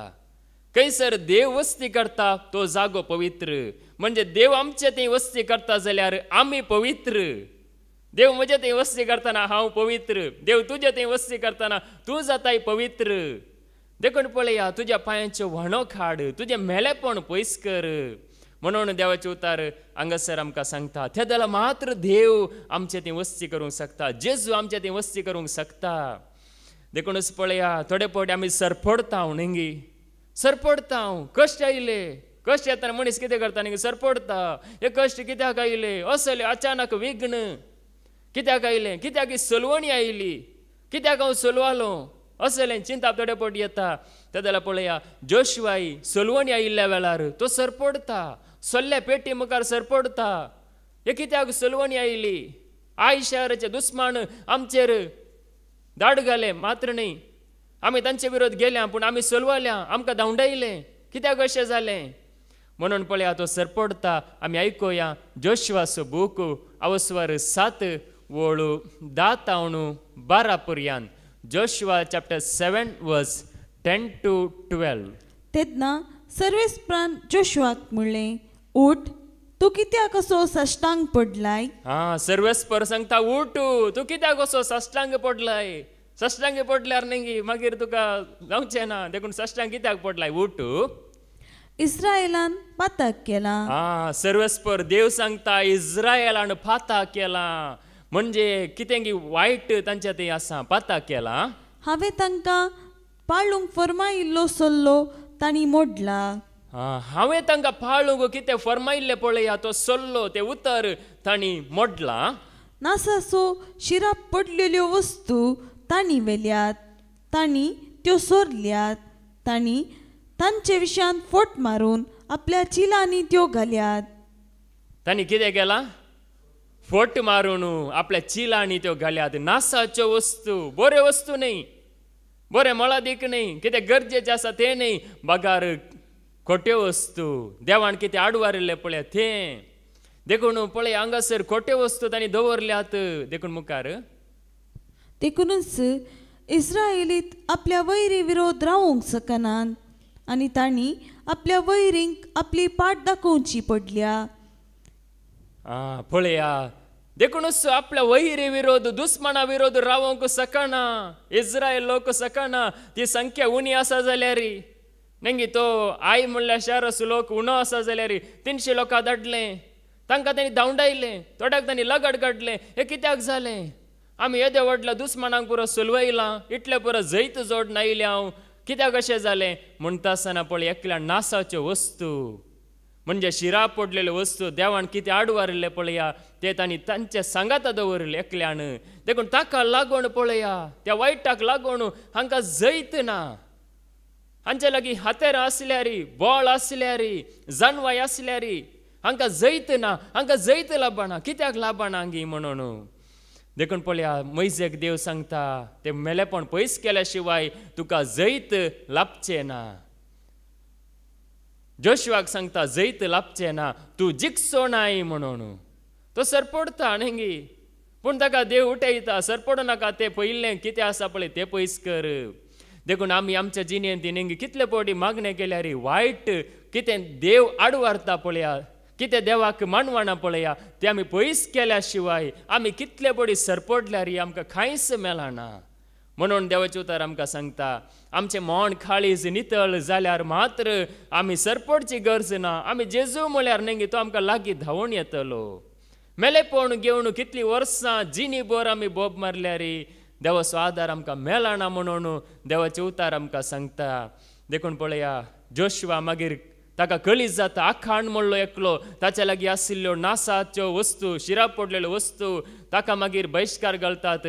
खंयसर देव वस्ती करता तो जागो पवित्र. म्हणजे देव आमचे थंय वस्ती करता जाल्यार आमी पवित्र. देव म्हजे थंय वस्ती करतना हांव पवित्र, देव तुजे थंय वस्ती करतना तूं जाताय पवित्र. देखून पळया तुज्या पांयांच्यो व्हाणो काड, तुजें मेलेपण पयस कर म्हणून देवाचे उतार हांगासर आमकां सांगता. त्या जाल्यार मात्र देव आमचे थंय वस्ती करूंक शकता, जेजू आमचे थंय वस्ती करूंक शकता. देखूनच पळया थोडे फावटी आमी सरपडता न्ही, सरपडता, कश्ट आयले, कश्ट येतना मनीस कितें करता न्ही, सरपडता. हे कश्ट कित्याक आयले, असले अचानक विघ्न कित्याक आयले, कित्याक ही सलवणी आयली, कित्याक हांव सलवालो, असलें चिंता थोडे फावटी येता. त्या जाल्यार पळया जोशुआय सलवणी आयिल्ल्या वेळार तो सरपडता, सल्ल्या पेटी मुखार सरपडता. हे कित्याक सलवणी आयली, आय शहराचे दुस्मान आमचेर दाड घाले मात्र न्ही, आमी तांचे विरोध गेल्या पूण आमी सलवाल्या, आमकां धांवडायले, कित्याक अशें जालें म्हणून पळया तो सरपडता. आमी आयकुया जोशुआचो बूक अवस्वर 7 वळ 10-12 पर्यंत. जोशुआ चॅप्टर 7 वर्स 10 to 12. तेन्ना सर्वेस्परान जोशुआक म्हणलें, उठ, तूं कित्याक असो साश्टांग पडलाय. सर्वेस्पर सांगता उठ, तूं कित्याक असो साश्टांग पडलाय. साश्टांग पडल्यार न्ही मागीर तुका जावचें ना. देखून साश्टांग कित्याक पडलाय, उठ. इस्रायेलान पातक केला. सर्वेस्पर देव सांगता इस्रायेलान पातक केला म्हणजे कितें की वायट तांच्या थंय आसा, पातक केला. हांवें तांकां पाळूंक फर्मायिल्लो सल्लो तांणी मोडला. हांवें तांकां पाळूंक कितें फर्मायिल्लें पळया तो सल्लो, ते उतर तांणी मोडला. नासासो शिराप पडलेल्यो वस्तू तांणी वेल्यात, तांणी त्यो सोरल्यात, तांणी तांचे विशयान फोट मारून आपल्या चिलांनी त्यो घाल्यात. तांणी कितें केलां, फोट मारून आपल्या चिलांनी त्यो घाल्यात. नासाच्यो वस्तू, बऱ्यो वस्तू न्ही, बरें मळादीक न्ही, कितें गरजेचें आसा तें न्ही, बागार खोट्यो वस्तू, देवान कितें आडवारिल्लें पळय तें. देखून पळय हांगासर खोट्यो वस्तू तांणी दवरल्यात. देखून मुखार देखूनच इस्रायेलीत आपल्या वैरी विरोध रावूंक शकनात आनी तांणी आपल्या वैरींक आपली पाट दाखोवची पडल्या. पळया देखूनच आपल्या वैरी विरोध दुस्मना विरोध रावंक सकना इस्रायल लोक सकना ती संख्या उणी आसा जाल्यार नेंगी तो आई म्हणल्यार शारस लोक उणो आसा जाल्यार 300 लोकां धाडले तांकां तांणी धांवडायले थोड्याक तांणी लगड काडले हे कित्याक जालें आमी येदे व्हडल्या दुस्मनांक पुरो सुलवयलां इतले पुरो जैत जोड नायले हांव कित्याक अशें जालें म्हणटा आसतना पळय एकल्या नासाच्यो वस्तू म्हणजे शिरा पडलेल्यो वस्तू देवान कितें आडवारिल्ले पळया ते तांणी तांचे सांगाता दवरले एकल्यान देखून ताका लागून पळया त्या वायटाक लागून हांकां जैत ना हांचे लागीं हातेरां आसल्यार बॉळ आसल्यार जानवाय आसल्यार हांकां जैत ना हांकां जैत लाबना कित्याक लाबना हांगी म्हणून देखून पळया मैजेक देव सांगता ते मेलेपण पयस केल्या शिवाय तुका जैत लाभचें ना जोशुआक सांगता जैत लाभचें ना तूं जिखचो नाय म्हणून तो सरपडता न्ही पूण ताका देव उठयता सरपडू नाका तें पयलें कितें आसा पळय तें पयस कर देखून आमी आमच्या जिणेंत नेंगी कितले फावटी मागणें केल्यार वायट कितें देव आडवारता पळया कितें देवाक मानवना पळया तें आमी पयस केल्या शिवाय आमी कितले फावटी सरपडल्यार आमकां कांयच मेळना म्हणून देवाचें उतर आमकां सांगता आमचें मोण काळीज नितळ जाल्यार मात्र आमी सरपडची गरज ना आमी जेजू म्हळ्यार नेंगी तो आमकां लागीं धांवून येतलो मेलेपण घेवन कितलीं वर्सां जिणीभर आमी बोब मारल्यार देवाचो आदार आमकां मेळना म्हणून देवाचें उतार आमकां सांगता देखून पळया जोशुआ मागीर ताका कळीत जाता आखाण म्हणलो एकलो ताच्या लागीं आशिल्ल्यो नासाच्यो वस्तू शिरा पडलेल्यो वस्तू ताका मागीर बहिश्कार घालतात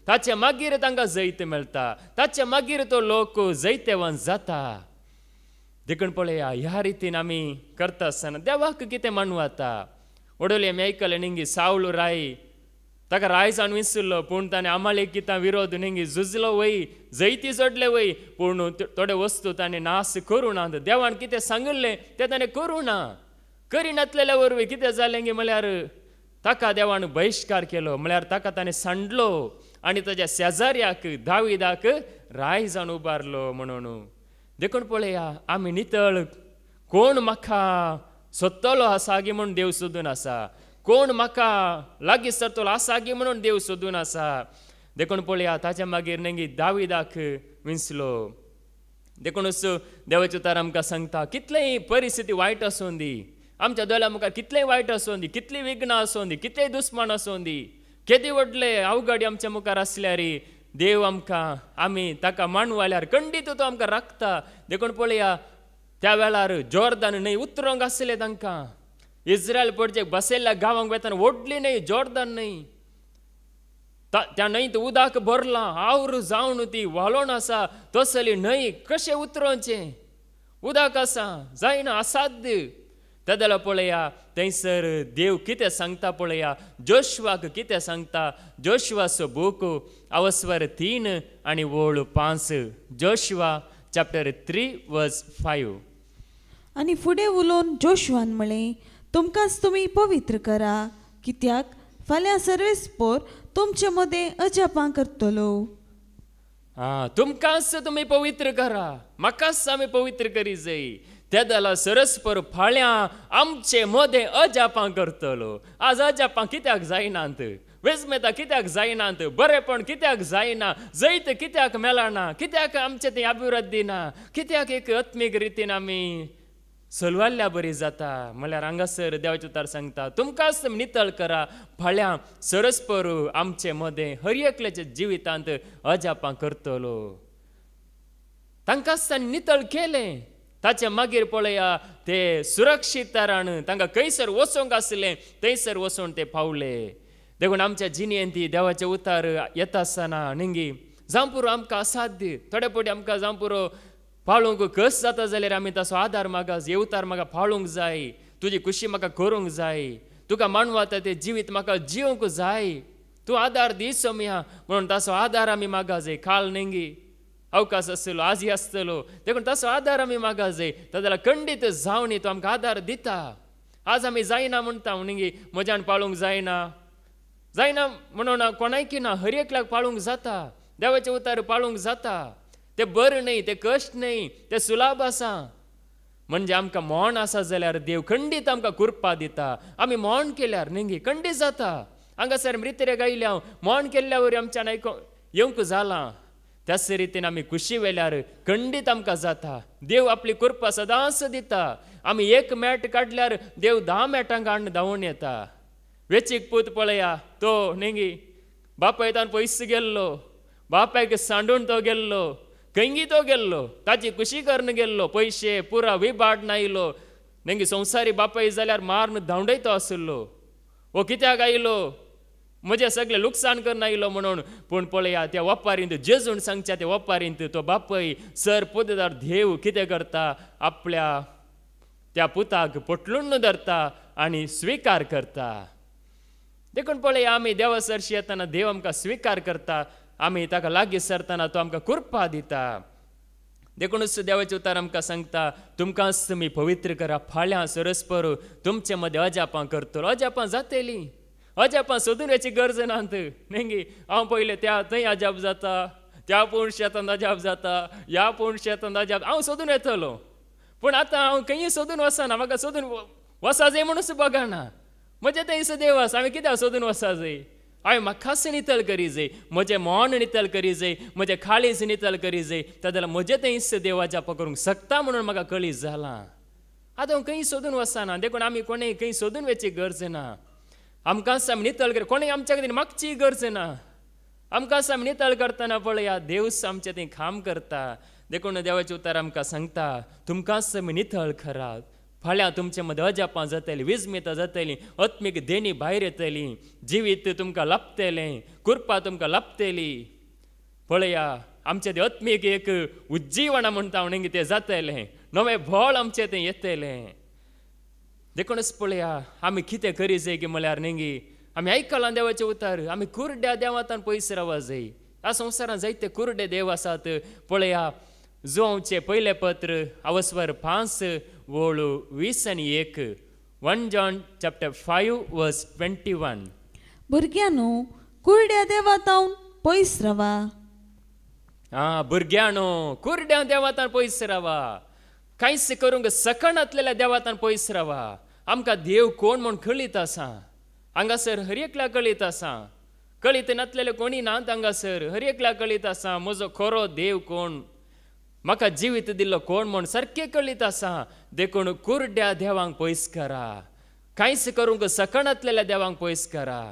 ताचे मागीर तांकां जैत मेळटा ताचे मागीर तो लोक जैतेवान जाता देखून पळया ह्या रितीन आमी करता आसतना देवाक कितें मानवता ओडोली आमी आयकलें नेंगी सावळ राय ताका राय जावन विसरलो पूण ताणें अमालेकितां विरोध नेंगी झुजलो वय जैती जोडले वय पूण थोडे वस्तू ताणें नाश करूं ना देवान कितें सांगिल्लें तें ताणें करूं ना करिनासलेल्या वरवीं कितें जालें गे म्हळ्यार ताका देवान बहिश्कार केलो म्हळ्यार ताका ताणें सांडलो आनी ताच्या शेजाऱ्याक दाविदाक राय जावन उबारलो म्हणून देखून पळया आमी नितळ कोण म्हाका सोदतलो आसा गे म्हणून देव सोदून आसा कोण म्हाका लागीं सरतलो आसा गे म्हणून देव सोदून आसा देखून पळया ताच्या मागीर नेंगी दाविदाक विंचलो देखूनच देवाचें उतार आमकां सांगता कितलेय परिस्थिती वायट आसूं दी आमच्या दोळ्या मुखार कितलेय वायट आसूं दी कितलीं विघ्नां आसूं दी कितलेय दुस्मान आसूं दी केदी व्हडले अवघड आमच्या मुखार आसल्यार देव आमकां आमी ताका मानवाल्यार खंडीत तो आमकां राखता देखून पळया त्या वेळार जॉर्दान न्हंय उतरोंक आसलें तांकां इस्रायल पडचे बसयल्ल्या गांवांक वेतान व्हडली न्हंय जॉर्दान न्हंय त्या न्हंयत उदक भरलां आवरू जावन ती व्हाळोन आसा तसली न्हंय कशें उतरोवचें उदक आसा जायना असाध्य तेदला पळया थंयसर देव कितें सांगता पळया जोशुआक कितें सांगता जोशुआचो बूक अवस्वर 3 आनी वोळ 5 जोशुआ चॅप्टर 3 वर्स 5 आनी फुडें उलोवन जोशुआन म्हळें तुमकांच तुमी पवित्र करा कित्याक फाल्यां सर्वेस्पोर तुमचे मदें अजापां करतलो तुमकांच तुमी पवित्र करा म्हाकाच आमी पवित्र करी जाय त्या दला सरस्पर फाल्यां आमचे मदें अजापां करतलो आज अजापां कित्याक जायनात वेजमेता कित्याक जायनात बरेपण कित्याक जायना जैत कित्याक मेळना कित्याक आमचें तें अभिवृद्धी ना कित्याक एक आत्मीक रितीन आमी चलवाल्ल्या बरी जाता म्हळ्यार हांगासर देवाचें उतार सांगता तुमकांच नितळ करा फाल्यां सरस्पर आमचे मदें हर एकल्याच्या जिवितांत अजापां करतलो तांकांच तांणी नितळ केलें ताचे मागीर पळया ते सुरक्षीत तरान तांकां खंयसर वचोंक आसलें थंयसर वचून ते पावले देखून आमच्या जिणेंत देवाचें उतार येता आसतना नेंगी जावं पुरो आमकां असाध्य थोडे फावटी आमकां जावं पुरो पाळूंक कस जाता जाल्यार आमी ताचो आदार मागास हे उतार म्हाका पाळूंक जाय तुजी खुशी म्हाका करूंक जाय तुका मानवता तें जिवीत म्हाका जिवंक जाय तूं आदार दी सोम्या म्हणून ताचो आदार आमी मागा जाय काल नेंगी अवकाश आसतलो आजी आसतलो देखून ताचो आदार आमी मागा जाय ताका खंडीत जावन तो आमकां आदार दिता आज आमी जायना म्हणटा नेंगी म्हज्यान पाळूंक जायना म्हणून कोणायकी ना हर एकल्याक पाळूंक जाता देवाचें उतार पाळूंक जाता ते बरें न्हय ते कश्ट न्हय ते सुलाभ आसा म्हणजे आमकां मोण आसा जाल्यार देव खंडीत आमकां कृपा दिता आमी मोण केल्यार नेंगी खंडीत जाता हांगासर मृतरे गायल्या मोण केल्ल्या वरी आमच्यान येवंक जालां त्याच रितीन आमी खुशी वेल्यार खंडीत आमकां जाता. देव आपली कृपा सदांच दिता. आमी एक मेट काडल्यार देव 10 मेटांक हाडून धांवून येता. वेचीक पूत पळया तो नेंगी बापायतान पयस गेल्लो, बापायक सांडून तो गेल्लो, खंयी तो गेल्लो, ताची खुशी करून गेल्लो, पयशे पुरा विभाड नायलो, नेंगी संवसारी बापाय जाल्यार मारून धांवडयतो आसलो. वो कित्याक आयलो? म्हजें सगळें लुकसाण करून आयलो म्हणून. पूण पळया त्या वपारींत जेजून सांगच्या त्या वपारींत तो बापय सर पुतदार देव कितें करता? आपल्या त्या पुताक पटलून धरता आनी स्विकार करता. देखून पळया आमी देवा सरशी येतना देव आमकां स्विकार करता. आमी ताका लागीं सरतना तो आमकां कृपा दिता. देखूनच देवाचें उतार आमकां सांगता तुमकांच तुमी पवित्र करा. फाल्यां सरस्पर तुमचे मदें अजापां करतलो. अजापां जातलीं. अजापां सोदून येवची गरज नात. नेंगी हांव पयलें त्या थंय अजाप जाता, त्या पूण शेतांत अजाप जाता, ह्या पूण शेतांत अजाप हांव सोदून येतलो. पूण आतां हांव खंयी सोदून वचना. म्हाका सोदून वसा जाय म्हणूच बघना. म्हजें थंयच देव आसा. हांवें कित्याक सोदून वसा जाय? हांवें म्हाकाच नितळ करी जाय, म्हजें मोन नितळ करी जाय, म्हजें खाळीज नितळ करी जाय. जाल्यार म्हजें थंयच देवा जापा करूंक शकता म्हणून म्हाका कळीत जालां. आतां हांव खंयी सोदून वचना. देखून आमी कोणेय खंय सोदून वचची गरज ना. आमकांच आमी नितळ कर. कोणें आमच्या खातीर मागची गरज ना. आमकांच आमी नितळ करतना पळया देवच आमचें थंय काम करता. देखून देवाचें उतार आमकां सांगता तुमकांच आमी नितळ करात. फाल्यां तुमचे मदें अजापां जातलीं, विजमेतां जातलीं, आत्मीक देणी भायर येतलीं, जिवीत तुमकां लाभतलें, कृपा तुमकां लाभतली. पळया आमचें तें आत्मीक एक उज्जीवण म्हणटा हांव नेंगी तें जातलें. नवें बळ आमचें तें येतलें. देखूनच पळया आमी कितें करी जाय की म्हळ्यार नेंगी आमी आयकलां देवाचें उतार. आमी कुरड्या देवातान पयस रावूं जाय. ह्या संवसारांत जायते कुरडे देव आसात. पळया जोंचे पयलें पत्र अवस्वर 5 वळू 20 आनी 1. 1 John chapter 5 verse 21. भुरग्यानो कुरड्या देवातावन पयस रावा. भुरग्यानो कुरड्या देवातान पयस रावा. कांयच करूंक सकनातलेल्या देवातान पयस रावा. आमकां देव कोण म्हूण कळीत आसा. हांगासर हर एकल्या कळीत आसा. कळीत नातलेले कोणी नात हांगासर. हर एकल्या कळीत आसा म्हजो खरो देव कोण, म्हाका जिवीत दिल्लो कोण म्हूण सारकें कळीत आसा. देखून कुरड्या देवांक पयस करा. कांयच करूंक सकनातलेल्या देवांक पयस करा.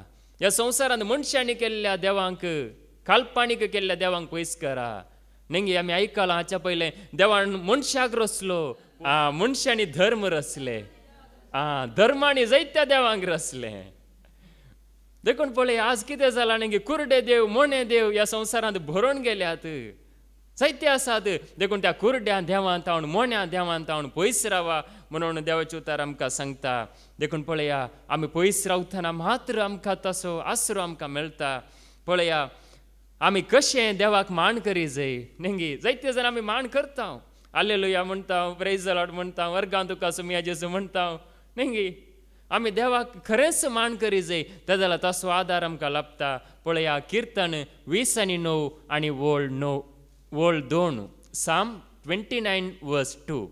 ह्या संवसारांत मनशांनी केल्ल्या देवांक, काल्पनीक केल्ल्या देवांक पयस करा. नेंगी आमी आयकलां हाच्या पयलें देवान मनशाक रचलो. मनशांनी धर्म रचले. धर्मांनी जायत्या देवांक रचले. देखून पळय आज कितें जालां नेंगी कुरडे देव मोने देव ह्या संवसारांत भरून गेल्यात. जायते आसात. देखून त्या कुरड्या देवांत हांव मोन्या देवांत हांव पयस रावा म्हणून देवाचें उतार आमकां सांगता. देखून पळया आमी पयस रावतना मात्र आमकां तसो आसरो आमकां मेळटा. पळया आमी कशें देवाक मान करी जाय. नेंगी जायते जाण आमी मान करता. हालेलुया म्हणटा, प्रेज द लॉर्ड म्हणटा, वर्गां तुका सुमिया जेजू म्हणटा. नेंगी आमी देवाक खरेंच मान करी जाय. जाल्यार तसो आदार आमकां लाभता. पळया किर्तन 20 आनी 9 आनी वळ 2. Psalm 29 verse 2.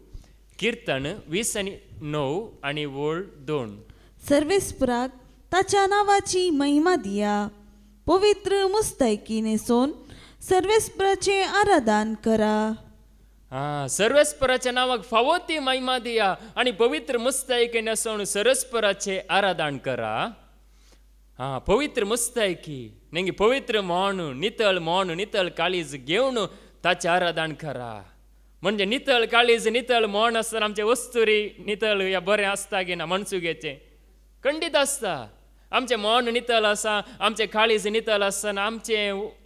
किर्तन 20 आनी 9 आनी वळ 2. सर्वेस्पराक ताच्या नावाची महिमा दिया. पवित्र मुस्तैकी नेसून सर्वेस्पराचे आराधन करा. सर्वेस्पराच्या नावाक फावो ती महिमा दिया आनी पवित्र मुस्तैकी नेसून सर्वेस्पराचे आराधन करा. पवित्र मुस्तैकी नेंगी पवित्र मोन, नितळ काळीज घेवन ताचे आराधन करा. म्हणजे नितळ काळीज, नितळ मोन आसतना आमचे वस्तुरी नितळ या बरें आसता की ना मनसुगेचें? खंडीत आसता. आमचें मोन नितळ आसा, आमचें काळीज नितळ आसतना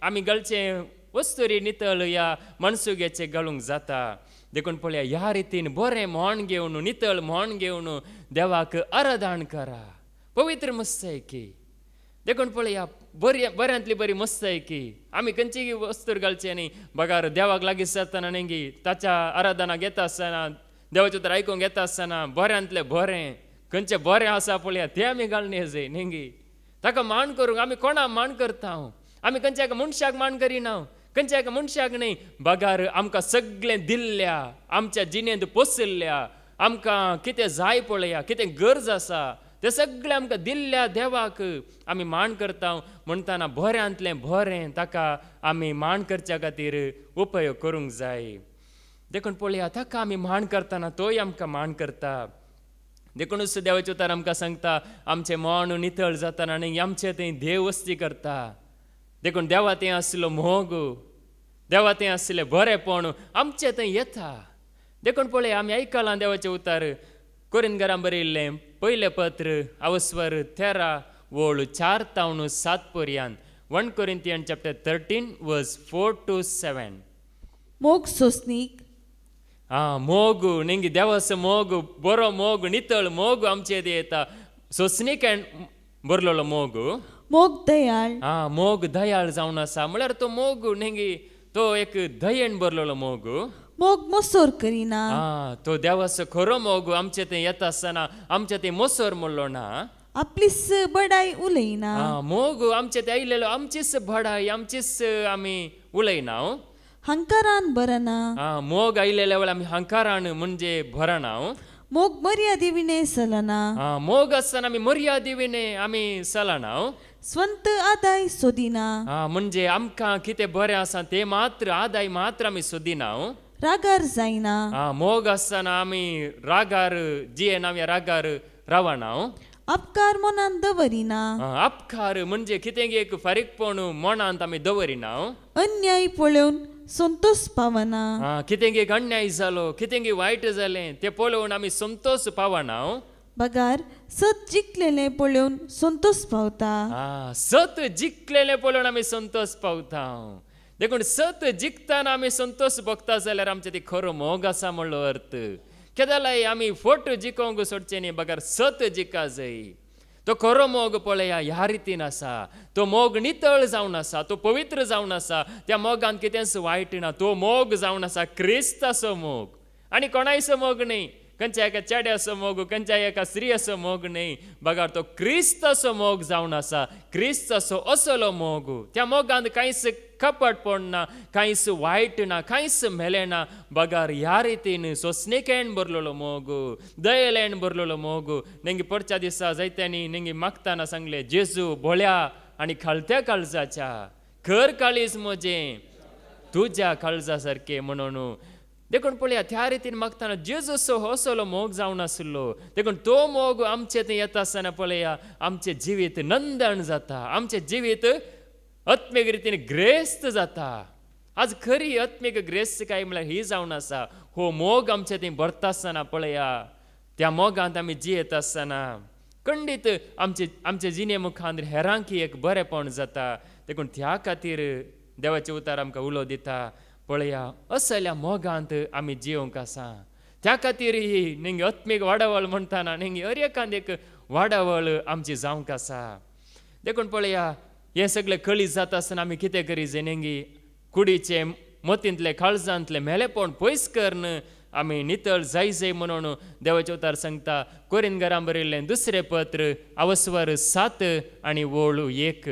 आमी घालचे वस्तुरी नितळ या मनसुगेचें घालूंक जाता. देखून पळया ह्या रितीन बरें मोन घेवन, नितळ मोन घेवन देवाक आराधन करा. पवित्र मुस्तैकी. देखून पळया बऱ्यांतली बरी मुस्तैकी. आमी खंयची वस्तू घालचे न्ही. बगार देवाक लागीं सरतना नेंगी ताच्या आराधना घेता आसतना, देवाचें उतर आयकूंक घेता आसतना बऱ्यांतलें बरें खंयचें बरें आसा पळया तें आमी घालून येजय. नेंगी ताका मान करूंक आमी कोणाक मान करता? आमी खंयच्या एका मनशाक मान करिना. खंयच्या एका मनशाक न्ही. बगार आमकां सगळें दिल्ल्या, आमच्या जिणेंत पोसिल्ल्या, आमकां कितें जाय पळया, कितें गरज आसा ते सगळे आमकां दिल्ल्या देवाक आमी माण करता म्हणटाना बऱ्यांतलें बरें ताका आमी माण करच्या खातीर उपयोग करूंक जाय. देखून पळया ताका आमी माण करतना तोय आमकां माण करता. देखूनच देवाचे उतार आमकां सांगता आमचें मन नितळ जातना आनी आमचें थंय देव वस्ती करता. देखून देवा थंय आसलो मोग, देवा थंय आसलें बरेंपण आमचें थंय येता. देखून पळया आमी आयकलां देवाचें उतार कोरिंथकारांक बरयल्लें पयलें पत्र अवस्वर 13:4-7 पर्यंत. 1 Corinthians chapter 13 verse 4-7. मोग सोसनीक मोग निंगी देवाचो मोग बरो मोग नितळ मोग आमचे येता. सोसणीकेन बरलोलो मोग मोग दयाळ मोग दयाळ जावन आसा म्हळ्यार तो मोग निंगी तो एक दयेन बरलोलो मोग. मोग मोसोर करिना तो देवाचो खरो मोग आमचे ते येता आसतना आमचे ते मोसोर म्हणलो ना. आपलीच बडाई उलयना. मोग आमचे ते आयलेलो आमचीच बडाई आमचीच आमी उलयना. हंकारान बरना. मोग आयलेल्या वेळा आमी हंकारान म्हणजे भरना. मोग मर्यादेविने चलना. मोग आसतना आमी मर्यादेविने आमी चलना. स्वंत आदाय सोदिना. म्हणजे आमकां कितें बरें आसा ते मात्र आदाय मात्र आमी सोदिना. रागार जायना. मोग आसतना आमी रागार जियेन आमी रागार रावना. अपकार मनान दवरिना. अपकार म्हणजे कितें एक फारीकपण मनांत आमी दवरिना. अन्याय पळोवन संतोष पावना. कितें एक अन्याय जालो कितें वायट जालें ते पळोवन आमी संतोष पावना. बगार सत जिखलेले पळोवन संतोष पावता. सत जिखलेले पळोवन आमी संतोष पावता. देखून सत जिखताना आमी संतोष भोगता जाल्यार आमचे ती खरो मोग आसा म्हणलो अर्थ. केदालाय आमी फोट जिखोवंक सोडचे न्ही बगार सत जिका जाय. तो खरो मोग पळया ह्या रितीन आसा. तो मोग नितळ जावन आसा तो पवित्र जावन आसा. त्या मोगान कितेंच वायट ना. तो मोग जावन आसा क्रिस्ताचो मोग आनी कोणायचो मोग न्ही. खंयच्या एका चेड्याचो मोग खंयच्या एका स्त्रियाचो मोग न्ही. बगार तो क्रिस्ताचो मोग जावन आसा. क्रिस्ताचो असलो मोग. त्या मोगान कांयच कपटपण ना कांयच वायट ना कांयच मेलें ना. बगार ह्या रितीन सोसणेकेन बरलोलो मोग दयेलेन बरलोलो मोग. नेंगी परच्या दिसा जायत्यांनी नेंगी मागताना सांगले जेजू बोळ्या आनी खालत्या काळजाच्या खर काळीज म्हजें तुज्या काळजा सारकें म्हणून. देखून पळया त्या रितीन मागताना जेजूचो असलो मोग जावन आसलो. देखून तो मोग आमचे थंय येता आसतना पळया आमचें जिवीत नंदण जाता. आमचें जिवीत आत्मीक रितीन ग्रेस्त जाता. आज खरी आत्मीक ग्रेस्त काय म्हळ्यार ही जावन आसा. हो मोग आमचे थंय भरता आसतना पळया त्या मोगांत आमी जियेत आसतना खंडीत आमचे जिणे मुखार हेरांकी एक बरेंपण जाता. देखून त्या खातीर देवाचे उतार आमकां उलो दिता पळया असल्या मोगांत आमी जियोंक आसा. त्या खातीर ही नेंगी आत्मीक वाडावळ म्हणटाना नेंगी हर एकांत एक वाडावळ आमची जावंक आसा. देखून पळया हे सगळे कळी जाता आसतना आमी कितें करी जाय नेंगी कुडीचे मोतींतले काळजांतले मेलेपण पयस करन आमी नितळ जाय म्हणून देवाचे उतार सांगता. कोरिंथकारांक बरयल्लें दुसरें पत्र अवस्वर 7 आनी वळू 1.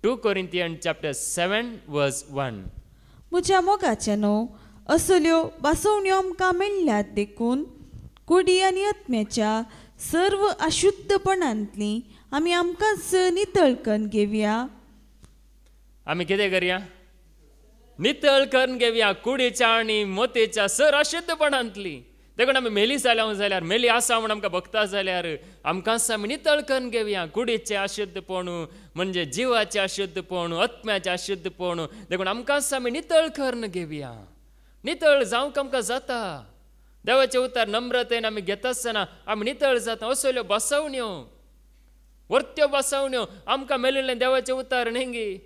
2 Corinthians chapter 7 verse 1. म्हज्या मोगाचेनो असल्यो वासोवण्यो आमकां मेळ्ळ्यात देखून कुडी आनी आत्म्याच्या सर्व अशुद्धपणांतली आमी आमकांच नितळ करून घेवया. आमी कितें करया नितळ करून घेवया कुडीच्या आनी मोतेच्या सर अशुद्धपणांतली. देखून आमी मेली जाल्यार मेली आसा म्हूण आमकां भोगता जाल्यार आमकांच आमी नितळ करून घेवया. कुडीचें अशुद्धपण म्हणजे जिवाचें अशुद्धपण आत्म्याचें अशुद्धपण. देखून आमकांच आमी नितळ करून घेवया. नितळ जावंक आमकां जाता. देवाचे उतार नम्रतेन आमी घेता आसतना आमी नितळ जाता. असल्यो बसवण्यो वर्त्यो बसवण्यो आमकां मेळिल्लें देवाचे उतार नेंगी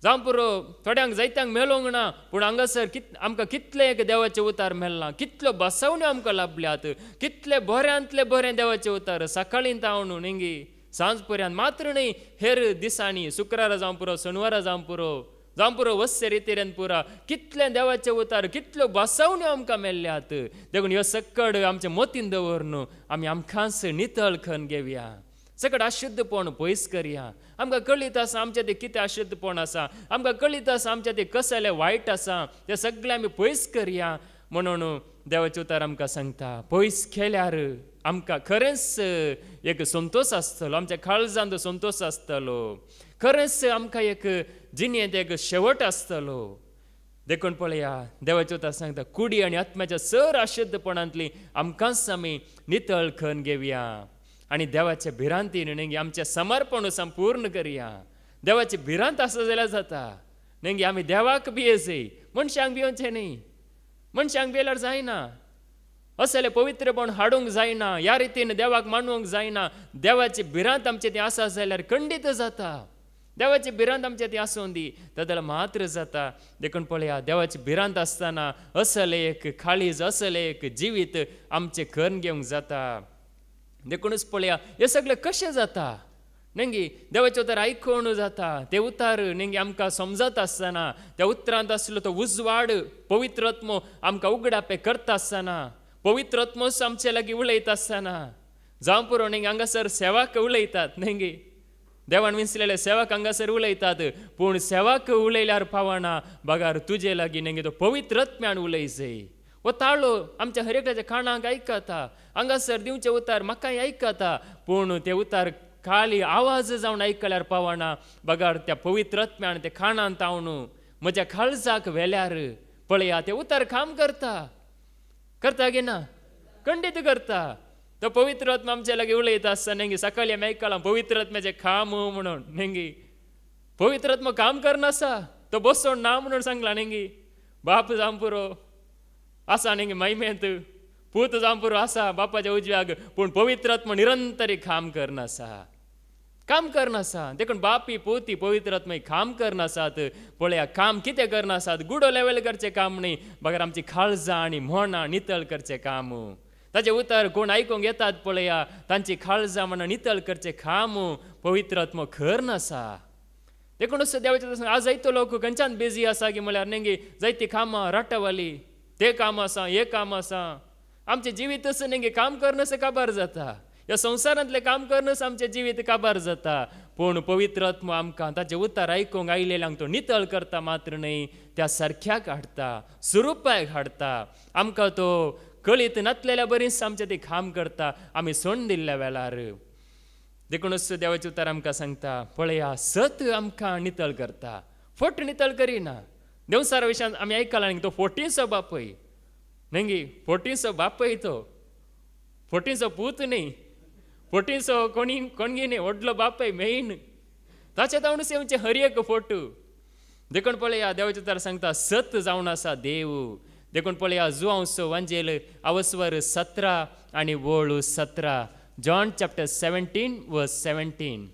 जावं पुरो थोड्यांक जायत्यांक मेळोंक ना. पूण हांगासर आमकां कितले एक देवाचे उतार मेळना. कितल्यो बसवण्यो आमकां लाभल्यात. कितले बऱ्यांतले बरें देवाचे उतार सकाळीं तावन नेंगी सांज पर्यंत मात्र न्ही हेर दिसांनी शुक्रारा जावं पुरो शनिवारा जावं पुरो वस्से रितीरेन पुरा कितले देवाचे उतार कितल्यो बसवण्यो आमकां मेळ्ळ्यात. देखून ह्यो सकड आमच्या मोतीन दवरून आमी आमकांच नितळ करून घेवया. सकड अशुद्धपण पयस करया. आमकां कळीत आसा आमचें तें कितें अशुद्धपण आसा. आमकां कळीत आसा आमचें तें कसलें वायट आसा. तें सगळें आमी पयस करया म्हणून देवाचे उतार आमकां सांगता पयस केल्यार आमकां खरेंच एक संतोष आसतलो, आमच्या काळजांत संतोष आसतलो, खरेंच आमकां एक जिणेंत एक शेवट आसतलो. देखून पळया देवाचे उतार सांगता कुडी आनी आत्म्याच्या सर अशुद्धपणांतली आमकांच आमी नितळ खण घेवया आनी देवाच्या भिरांतीन न्ही आमचें समर्पण संपूर्ण करया. देवाची भिरांत आसा जाल्यार जाता न्ही आमी देवाक भियेसय, मनशांक भियोवचें न्ही. मनशांक भियेल्यार जायना, असले पवित्रपण हाडूंक जायना, ह्या रितीन देवाक मानूंक जायना. देवाची भिरांत आमचे ती आसा जाल्यार खंडीत जाता. देवाची भिरांत आमचे ती आसूं दी जाल्यार मात्र जाता. देखून पळया देवाची भिरांत आसतना असले एक काळीज, असले एक जिवीत आमचे खण घेवंक जाता. देखूनच पळया हे सगळें कशें जाता न्ही देवाचे उतार आयकून जाता. ते उतार न्ही आमकां समजत आसतना, त्या उतरांत आसलो तो उजवाड पवित्र आत्मो आमकां उगडापे करता आसतना, पवित्र आत्मोच आमचे लागीं उलयता आसतना जावं पुरो न्ही हांगासर सेवाक उलयतात न्ही, देवान विंचलेले सेवाक हांगासर उलयतात, पूण सेवाक उलयल्यार पावना बगार तुजे लागीं न्ही तो पवित्र आत्म्यान उलयचय. वो ताळो आमच्या हर एकल्याच्या कानाक आयकता, हांगासर दिवचे उतार म्हाकाय आयकता, पूण ते उतार खाली आवाज जावन आयकल्यार पावना बगार त्या पवित्र आत्म्यान ते कानांत तावन म्हज्या काळजाक व्हेल्यार पळया ते उतार काम करता. करता गे ना? खंडीत करता. तो पवित्र आत्मा आमच्या लागीं उलयता आसतना न्ही सकाळी आमी आयकलां पवित्र आत्म्याचे खाम म्हणून न्ही. पवित्र आत्मा काम करनासा, तो बसोन ना म्हणून सांगला न्ही. बाप जावं पुरो आसा न्ही महिमेंत, पूत जावं पुरो आसा बापाच्या उजव्याक, पूण पवित्र आत्मा निरंतरी काम करनासा, काम करनासा. देखून बापी पोती पवित्र आत्मा काम करनासात. पळया काम कितें करनासात? गुडो लेवल करचें काम न्ही, बगर आमची काळजां आनी मनां नितळ करचें काम. ताचे उतार कोण आयकूंक येतात पळया तांची काळजां मनां नितळ करचें काम पवित्र आत्मा करनासा. देखूनच देवाचे आज जायतो लोक खंयच्यान बिजी आसा की म्हळ्यार न्ही जायतीं कामां राटवाली, ते काम आसा हे काम आसा. आमचें जिवीतच न्ही काम करनसो काबार जाता. ह्या संवसारांतलें काम करनस आमचें जिवीत काबार जाता. पूण पवित्र आत्मा आमकां ताचे उतार आयकूंक आयलेल्यांक तो नितळ करता मात्र न्ही, त्या सारक्याक हाडटा, स्वरुपाक हाडटा. आमकां तो कळीत नातलेल्या बरीच आमचें तें काम करता आमी सोडून दिल्ल्या वेळार. देखूनच देवाचे उतार आमकां सांगता पळया सत आमकां नितळ करता, फट नितळ करिना. देवसारा विशयान आमी आयकलां न्ही तो फोटींचो बापय न्ही, फोटींचो बापय तो, फोटींचो पूत न्ही, फोटींचो कोणगी न्ही, व्हडलो बापय मेन. ताचे तावणूच आमचे हर एक फोटू. देखून पळया देवाचे उतार सांगता सत जावन आसा देव. देखून पळया जुआंवचो वांजेल आवस्वर 17 आनी वळू 17, जॉन चॅप्टर 17 वर्स 17.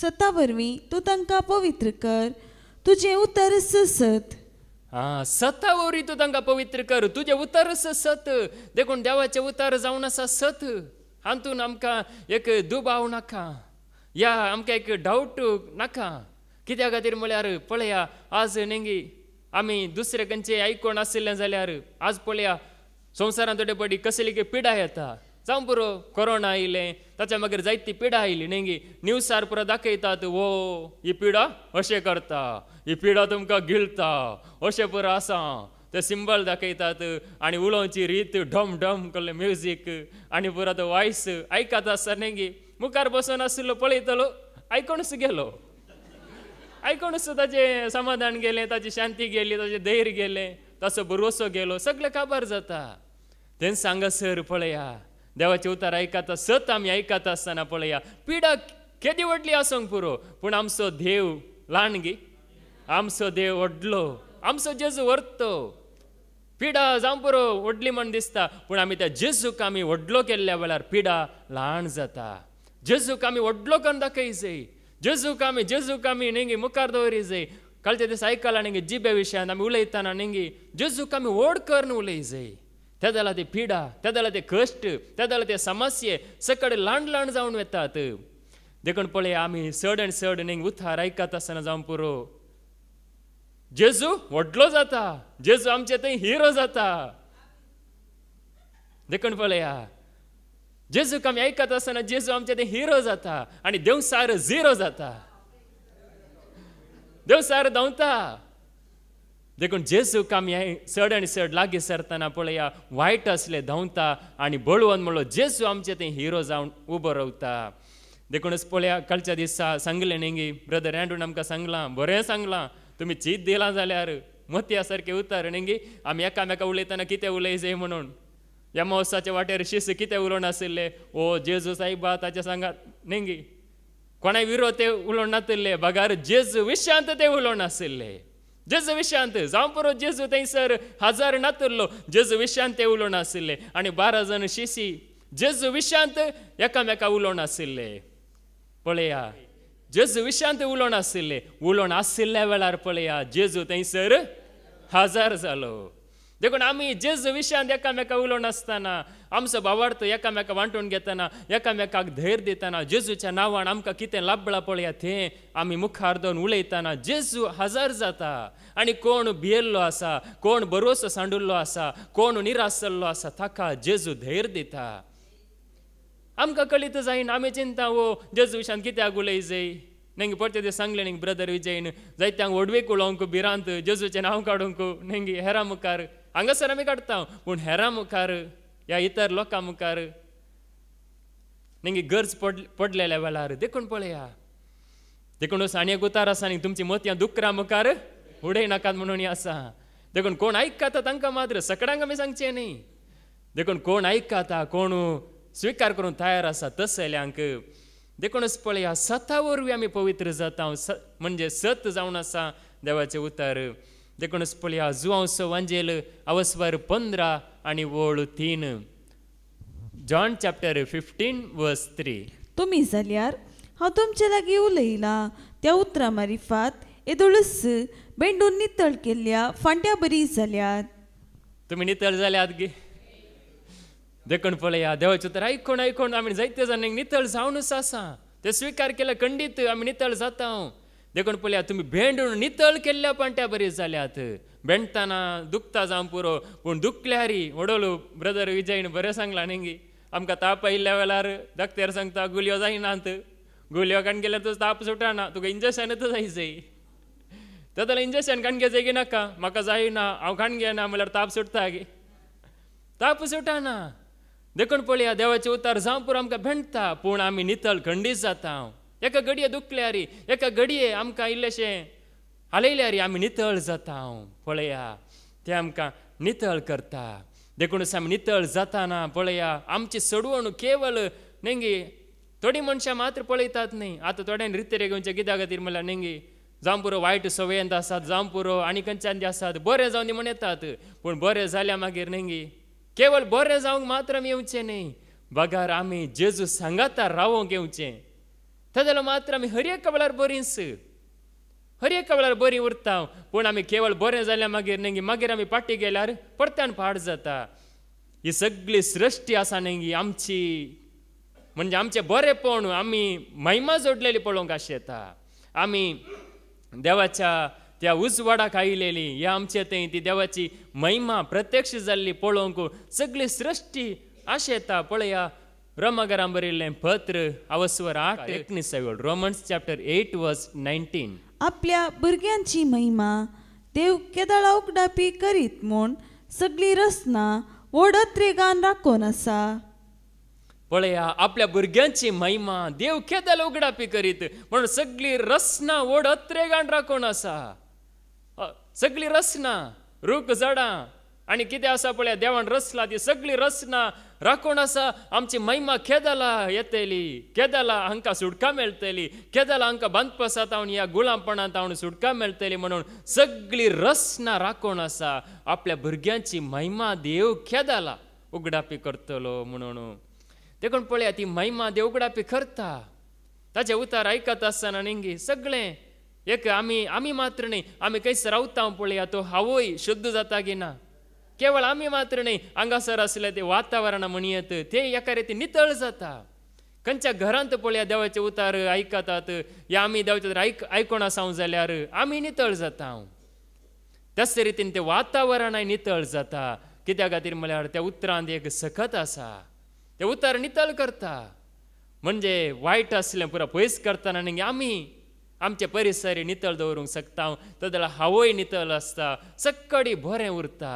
सता वरवीं तूं तांकां पवित्र कर, तुजें उतर सत. सता वरवीं तूं तांकां पवित्र कर, तुजें उतर सत. देखून देवाचें उतार जावन आसा सत. हातून आमकां एक दुबाव नाका, या आमकां एक डावट नाका. कित्या खातीर म्हळ्यार पळया आज न्ही आमी दुसरे खंयचे आयकोन आशिल्लें जाल्यार आज पळया संवसारांत थोडे पडी कसली की पिडा येता. जावं पुरो कोरोना आयलें, ताच्या मागीर जायती पिडा आयली न्ही. न्यूजार पुरो दाखयतात वो ही पिडा अशें करता, ही पिडा तुमकां गिळटा, अशें पुरो आसा. ते सिंबल दाखयतात आनी उलोवची रीत ढम ढम कसलें म्युजीक आनी पुरो तो वॉयस आयकत आसता न्ही. मुखार बसून आशिल्लो पळयतलो, आयकोनूच गेलो, आयकोनूच ताचें समाधान गेलें, ताची शांती गेली, ताचें धैर्य गेलें, ताचो भरवसो गेलो, सगळें काबार जाता. तें सांगासर पळया देवाचे उतार आयकता सत आमी आयकत आसतना पळया पिडा केदी व्हडली आसूंक पुरो, पूण आमचो देव ल्हान गे, आमचो देव व्हडलो, आमचो जेजू व्हरतो. पिडा जावं पुरो व्हडली म्हण दिसता, पूण आमी त्या जेजूक आमी व्हडलो केल्ल्या वेळार पिडा ल्हान जाता. जेजूक आमी व्हडलो करून दाखयचय, जेजूक आमी न्ही मुखार दवरिचय. कालचे दीस आयकलां न्ही जिबे विशयान आमी उलयतना न्ही जेजूक आमी व्हड करून उलयचय. त्या जाल्यार ती पिडा, त्या जाल्यार ते कश्ट, त्या जाल्यार ते समस्ये सकड ल्हान ल्हान जावन येतात. देखून पळया आमी चड आनी चड न्ही उतार आयकत आसतना जावं पुरो जेजू व्हडलो जाता, जेजू आमचे थंय हिरो जाता. देखून पळया जेजूक आमी आयकत आसतना जेजू आमचे थंय हिरो जाता आनी देवसार झिरो जाता. देवसार धांवता, देखून जेजूक आमी चड आनी चड लागीं सरतना पळया वायट असले धांवता आनी बळवून म्हणलो जेजू आमचे थंय हिरो जावन उबो रावता. देखूनच पळया कालच्या दिसा सांगलें न्ही ब्रदर एंड्रून आमकां सांगलां बरें सांगलां तुमी चीत दिलां जाल्यार मत्या सारकें उतर न्ही आमी एकामेका उलयतना कितें उलय जाय म्हणून ह्या महोत्सवाच्या वाटेर शिस्त कितें उलोवन आशिल्ले ओ जेजू सायबा ताच्या सांगात न्ही कोणाय विरोध ते उलोवन नाशिल्ले बगार जेजू विशयांत ते उलोवन आशिल्ले. जेजू विशयांत जावं पुरो जेजू थंयसर हजार नातुरलो जेजू विशयांत ते उलोवन आशिल्ले आनी 12 जण शिशी जेजू विशयांत एकामेका उलोवन आशिल्ले. पळया जेजू विशयांत उलोवन आशिल्ल्या वेळार पळया जेजू थंयसर हजार जालो. देखून आमी जेजू विशयांत एकामेका उलोवन आसतना आमचो भावार्थ एकामेका वांटून घेतना एकामेकाक धैर्य दितना जेजूच्या नांवान आमकां कितें लाभलां पळया तें आमी मुखार दोन उलयतना जेजू हजार जाता. आनी कोण भियेल्लो आसा कोण भरोसो सांडुल्लो आसा कोण निराश जाल्लो आसा ताका जेजू धैर्य दिता. आमकां कळीत जायना आमी चिंता वो जेजू विशयांत कित्याक उलय जाय न्ही परते ते सांगले न्ही ब्रदर विजयन जायत्यांक ओडवेक उलोवंक भिरांत जेजूचें नांव काडूंक न्ही हेरां मुखार हांगासर आमी काडटा पूण हेरां मुखार ह्या इतर लोकां मुखार न्ही गरज पडलेल्या वेळार देखून पळया देखूनच आनी एक उतार आसा न्ही तुमची मोतयां दुकरां मुखार उडय नाकात म्हणून आसा. देखून कोण आयकता तांकां मात्र सगळ्यांक आमी सांगचें न्ही. देखून कोण आयकता कोण स्विकार करूंक तयार आसा तसल्यांक देखूनच पळया सता वरवीं आमी पवित्र जाता म्हणजे सत जावन आसा देवाचें उतर. देखूनच पळया जुआंव वांजेल अवस्वर 15 आनी वळ 3 जॉन चॅप्टर 15 वर्स 3. तुमी जाल्यार हांव तुमचे लागीं उलयलां त्या उतरां मारिफात येदोळस बेंडून नितळ केल्ल्या फांट्या बरी जाल्यात. तुमी नितळ जाल्यात गे. देखून पळया देवाचें उतर आयकून आमी जायते जाणांक नितळ जावनूच आसा ते स्विकार केला खंडीत आमी नितळ जाता. देखून पळया तुमी भेंडून नितळ केल्ल्या पांट्या बरी जाल्यात. भेंडटाना दुखता जावं पुरो पूण दुखल्यारी वडोलो ब्रदर विजयन बरें सांगलां न्ही आमकां ताप आयिल्ल्या वेळार डॉक्टर सांगता गुलयो जायनात गुलयो काण गेल्यार तुजो ताप सुटना तुका इंजेक्शनूच जाय जाल्यार इंजेक्शन काण घेवचें की नाका म्हाका जायना हांव काण घेना म्हळ्यार ताप सुटता गे ताप सुटना. देखून पळया देवाचें उतार जावं पुरो आमकां भेंडटा पूण आमी नितळ खंडीत जाता. एका घडये दुखल्यारी एका घडये आमकां इल्लेशें हालयल्यारी आमी नितळ जाता. पळया तें आमकां नितळ करता. देखूनच आमी नितळ जाताना पळया आमची सडवण केवळ न्ही थोडी मनशां मात्र पळयतात न्ही. आतां थोड्यांनी रित्ते घेवचे कित्या खातीर म्हळ्यार न्ही जावं पुरो वायट संवयेंत आसात जावं पुरो आनी खंयच्यान आसात बरें जावन दी म्हण येतात पूण बरें जाल्या मागीर न्ही केवळ बरें जावंक मात्र आमी येवचें न्ही बगार आमी जेजू सांगाता रावोंक येवचें. जाल्यार मात्र आमी हर एका वेळार बरींच हर एका वेळार बरीं उरता पूण आमी केवळ बरें जाल्या मागीर न्ही मागीर आमी पाटी गेल्यार परत्यान पाड जाता. ही सगळी सृश्टी आसा न्ही आमची म्हणजे आमचें बरेंपण आमी महिमा जोडलेली पळोवंक आशेता. आमी देवाच्या त्या उजवाडाक आयिल्ली ह्या आमचे थंय ती देवाची महिमा प्रत्यक्ष जाल्ली पळोवंक सगळी सृश्टी आशेता. पळया रोमाकारांक बरयल्लें पत्र अवस्वर 8:19 रोमन्स चॅप्टर 8 वर्स 19. आपल्या भुरग्यांची महिमा देव केदाळा उगडापी करीत म्हूण सगळी रचना वडत्रेगान राखून आसा. पळया आपल्या भुरग्यांची महिमा देव केदाळ उगडापी करीत म्हणून सगळी रचना वडत्रेगान राखून आसा. सगळी रचना रूख झाडां आनी कितें आसा पळया देवान रचला ती सगळी रचना राखून आसा. आमची महिमा केदाळा येतली केदाळा हांकां सुटका मेळटली केदाळा हांकां बांदपसांत ह्या गुलामपणांत सुटका मेळटली म्हणून सगळी रचना राखून आसा. आपल्या भुरग्यांची महिमा देव केदाळा उगडापी करतलो म्हणून. देखून पळया ती महिमा देव उगडापी करता. ताचे उतार आयकत आसतना न्ही सगळें एक आमी मात्र न्ही आमी खंयसर रावता पळया तो हावय शुद्ध जाता की ना केवळ आमी मात्र न्ही हांगासर आसलें तें वातावरण म्हणयत तें एका रितीन नितळ जाता. खंयच्या घरांत पळया देवाचे उतार आयकतात या आमी देवाचे आयकोन आसां जाल्यार आमी नितळ जाता. त्याच रितीन तें वातावरणाय नितळ जाता. कित्या खातीर म्हळ्यार त्या उतरांत एक सखत आसा. तें उतार नितळ करता म्हणजे वायट आसलें पुरो पयस करतना न्ही आमचे परिसर नितळ दवरूंक शकता तदला हवोय नितळ आसता सक्कडी बरें उरता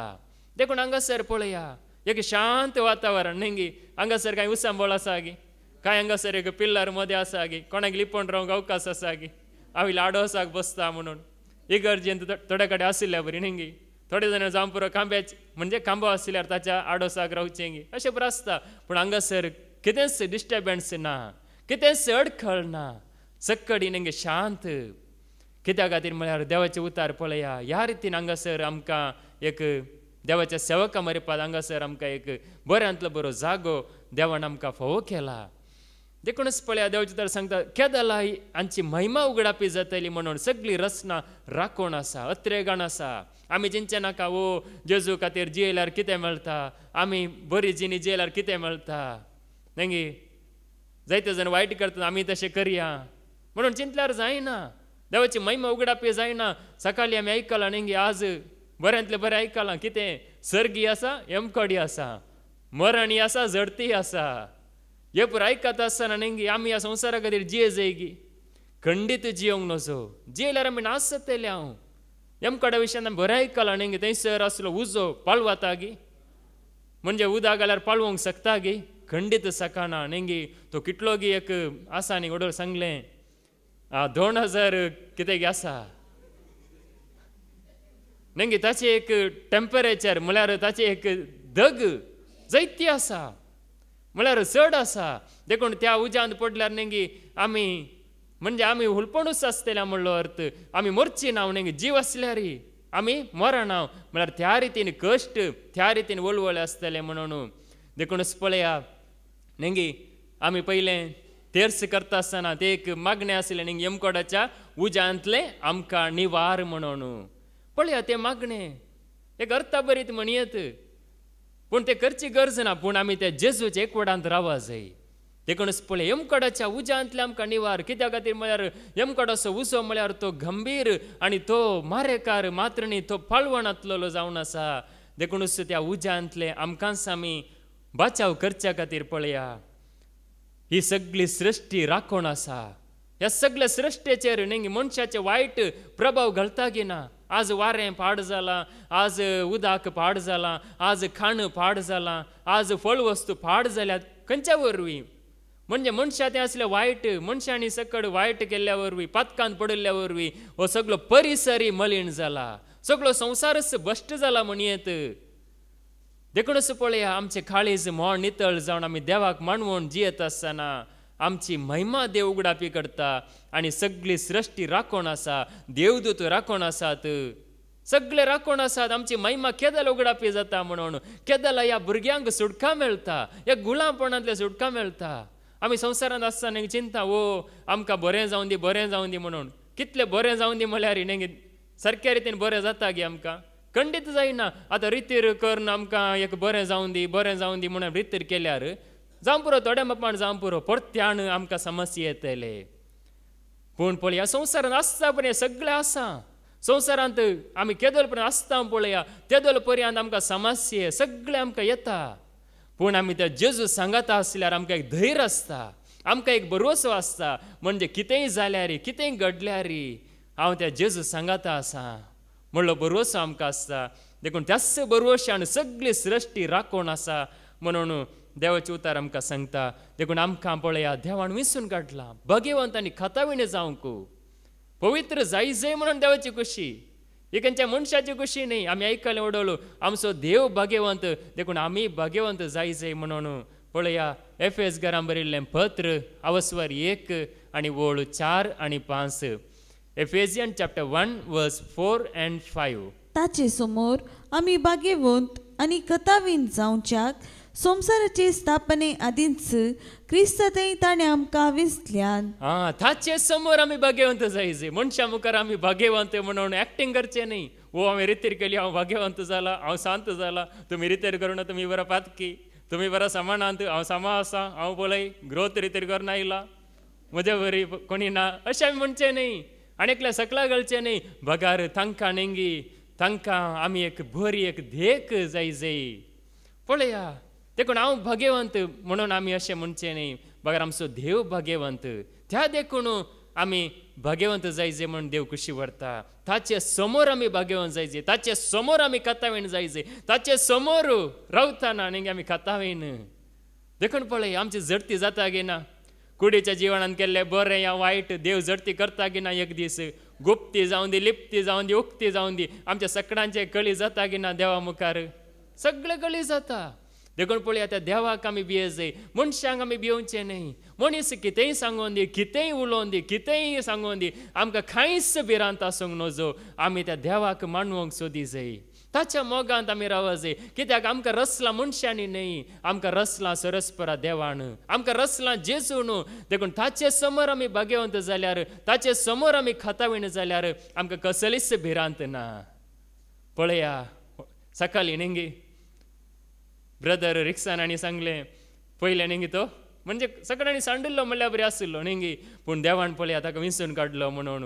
देखून हांगासर पळया एक शांत वातावरण न्ही हांगासर कांय उसांबळ आसा गी कांय हांगासर एक पिल्लर मध्ये आसा गी कोणाक लिपोवन रावंक अवकाश आसा गी हांव आडोसाक बसता म्हणून इगर्जेंत थोडे कडेन आशिल्ल्या बरी न्ही थोडे जाण जावं पुरो खांब्याचे म्हणजे खांबो आशिल्ल्यार ताच्या आडोसाक रावचें गी अशें बरें आसता पूण हांगासर कितेंच डिस्टर्बन्स ना कितेंच अडखळ ना सक्कडी न्ही शांत कित्या खातीर म्हळ्यार देवाचे उतार पळया ह्या रितीन हांगासर आमकां एक देवाच्या सेवकां मरेपाक हांगासर आमकां एक बऱ्यांतलो बरो जागो देवान आमकां फोव केला देखूनच पळया देवाचे उतार सांगता केदाला हांची महिमा उगडापी जातली म्हणून सगळी रचना राखोण आसा अत्रेगाण आसा आमी चिंचे नाका ओ जेजू खातीर जियेल्यार कितें मेळटा आमी बरी जिणी जियेल्यार कितें मेळटा न्ही जायते जाण वायट करता आमी तशें करया म्हणून चिंतल्यार जायना देवाची महिमा उगडापी जायना सकाळीं आमी आयकलां न्ही आज बऱ्यांतलें बरें आयकलां कितें सर्गी आसा यमकडी आसा मरणी आसा झडती आसा हे पुरो आयकत आसतना न्ही आमी ह्या संवसारा खातीर जिये जाय गी खंडीत जियोंक नजो जियेल्यार आमी नाश जातले हांव यमकडे विशयान आमी बरें आयकलां न्ही थंयसर आसलो उजो पाळवता गी म्हणजे उदक घाल्यार पाळवंक शकता गी खंडीत सकाना न्ही तो कितलो गी एक आसा न्ही घडोळ सांगलें 2000 कितें गे आसा न्ही ताचे एक टेम्परेचर म्हळ्यार ताचे एक दग जायती आसा म्हळ्यार चड आसा देखून त्या उज्यांत पडल्यार न्ही आमी म्हणजे आमी हुलपणूच आसतल्या म्हणलो अर्थ आमी मरची ना न्ही जीव आसल्यार आमी मरना म्हळ्यार त्या रितीन कश्ट त्या रितीन वळवळ आसतले म्हणून देखूनच पळया न्ही आमी पयलें तेर्स करता आसतना ते एक मागणें आसलें न्ही यमकोडाच्या उज्यांतलें आमकां निवार म्हणून पळया तें मागणें एक अर्थभरीत म्हणयत पूण तें करची गरज ना पूण आमी त्या जेजूच्या एकवटांत रावूंक जाय देखूनच पळय यमकोडाच्या उज्यांतले आमकां निवार कित्या खातीर म्हळ्यार यमकोडाचो उजो म्हळ्यार तो गंभीर आनी तो मारेकार मात्र न्ही तो पाळवणांतलो जावन आसा देखूनच त्या उज्यांतले आमकांच आमी बचाव करच्या खातीर पळया ही सगळी सृश्टी राखोण आसा ह्या सगळ्या सृश्टेचेर न्ही मनशाचे वायट प्रभाव घालता की ना आज वारें पाड जालां आज उदक पाड जालां आज खाण पाड जालां आज फळ वस्तू पाड जाल्यात खंयच्या वरवीं म्हणजे मनशा तें असलें वायट मनशांनी सकड वायट केल्ल्या वरवीं पातकांत पडिल्ल्या वरवीं हो सगळो परिसरय मलीन जाला सगळो संवसारच भश्ट जाला म्हणयत देखूनच पळया आमचे काळीज मोड नितळ जावन आमी देवाक मानवून जियेत आसतना आमची महिमा देव उगडापी करता आनी सगळी सृश्टी राखोण आसा देवदूत राखोण आसात सगळे राखोण आसात आमची महिमा केदां उगडापी जाता म्हणून केदां ह्या भुरग्यांक सुटका मेळटा ह्या गुलामपणांतल्या सुटका मेळटा आमी संवसारांत आसतना चिंता ओ आमकां बरें जावं दी म्हणून कितलें बरें जावं दी म्हळ्यार न्ही सारक्या रितीन बरें जाता गे आमकां खंडीत जायना आतां रितीर करून आमकां एक बरें जावं दी म्हणून रितीर केल्यार जावं पुरो थोड्या मापान जावं पुरो परत्यान आमकां समस्या येतले पूण पळया संवसारांत आसता पण हें सगळें आसा संवसारांत आमी केदोल पर्यंत आसता पळया तेदोल पर्यंत आमकां समस्या सगळें आमकां येता पूण आमी त्या जेजू सांगाता आसल्यार आमकां एक धैर्य आसता आमकां एक भरवसो आसता म्हणजे कितेंय जाल्यार कितेंय घडल्यार हांव त्या जेजू सांगाता आसा म्हणलो भरवसो आमकां आसता देखून त्याच भरवशान सगळी सृश्टी राखोण आसा म्हणून देवाचे उतार आमकां सांगता देखून आमकां पळया देवान विसरून काडला भगवंत आनी खताविणे जावंक पवित्र जाय म्हणून देवाची खुशी ही खंयच्या मनशाची खुशी न्ही आमी आयकलें उडोवलो आमचो देव भगवंत देखून आमी भगवंत जाय म्हणून पळया एफेस घरां बरयल्लें पत्र अवस्वर 1 आनी वोळ 4 आनी 5 एफेसियन चॅप्टर 1 वर्स 4 and 5 ताचे समोर आमी भाग्यवंत आनी कथावीन जावच्याक संवसाराचे स्थापने आदींच क्रिस्तांतय ताणें आमकां विसल्यान ताचे समोर आमी भाग्यवंत जाय मनशा मुखार आमी भाग्यवंत म्हणून एक्टिंग करचें न्ही वो हांवें रितीर केली हांव भाग्यवंत जाला हांव शांत जाला तुमी रितीर करून तुमी बरो पातकी तुमी बरो समानांत हांव सामा आसा हांव पळय ग्रोथ रितीर करून आयला म्हज्या बरी कोणी ना अशें आमी म्हणचें न्ही आनी एकल्या सकला घालचें न्ही भगार तांकां नेंगी तांकां आमी एक बरी एक देख जाय पळया देखून हांव भाग्यवंत म्हणून आमी अशें म्हणचें न्ही बगर आमचो देव भाग्यवंत त्या देखून आमी भाग्यवंत जायचे म्हणून देव खुशी व्हरता. ताचे समोर आमी भाग्यवंत जायचे, ताचे समोर आमी खातावेण जायचे, ताचे समोर रावतना न्ही आमी खातावेण. देखून पळय आमची झडती जाता गे ना. कुडीच्या जिवनान केल्ले बरें या वायट देव झडती करता गे ना. एक दीस गुप्ती जावन दी, लिप्ती जावन दी, उक्ती जावन दी, आमच्या सगळ्यांचे कळी जाता गे ना देवा मुखार. सगळे कळी जाता. देखून पळया त्या देवाक आमी भियेजे, मनशांक आमी भियोवचे न्ही. मनीस कितेंय सांगून दी, कितेंय उलोवन दी, कितेंय सांगून दी, आमकां कांयच भिरांत आसूंक नजो. आमी त्या देवाक मानवंक सोदी जाय, ताच्या मोगांत आमी रावचे. कित्याक आमकां रसला मनशांनी न्ही, आमकां रसला सरस्परा देवान, आमकां रसला जेजून. देखून ताचे समोर आमी भाग्यवंत जाल्यार, ताचे समोर आमी खातावीण जाल्यार आमकां कसलीच भिरांत ना. पळया सकाळी न्ही ब्रदर रिक्सानांनी सांगलें पयलें न्ही तो म्हणजे सगळ्यांनी सांडिल्लो म्हणल्यार बरें आशिल्लो न्ही, पूण देवान पळया ताका विंचून काडलो म्हणून,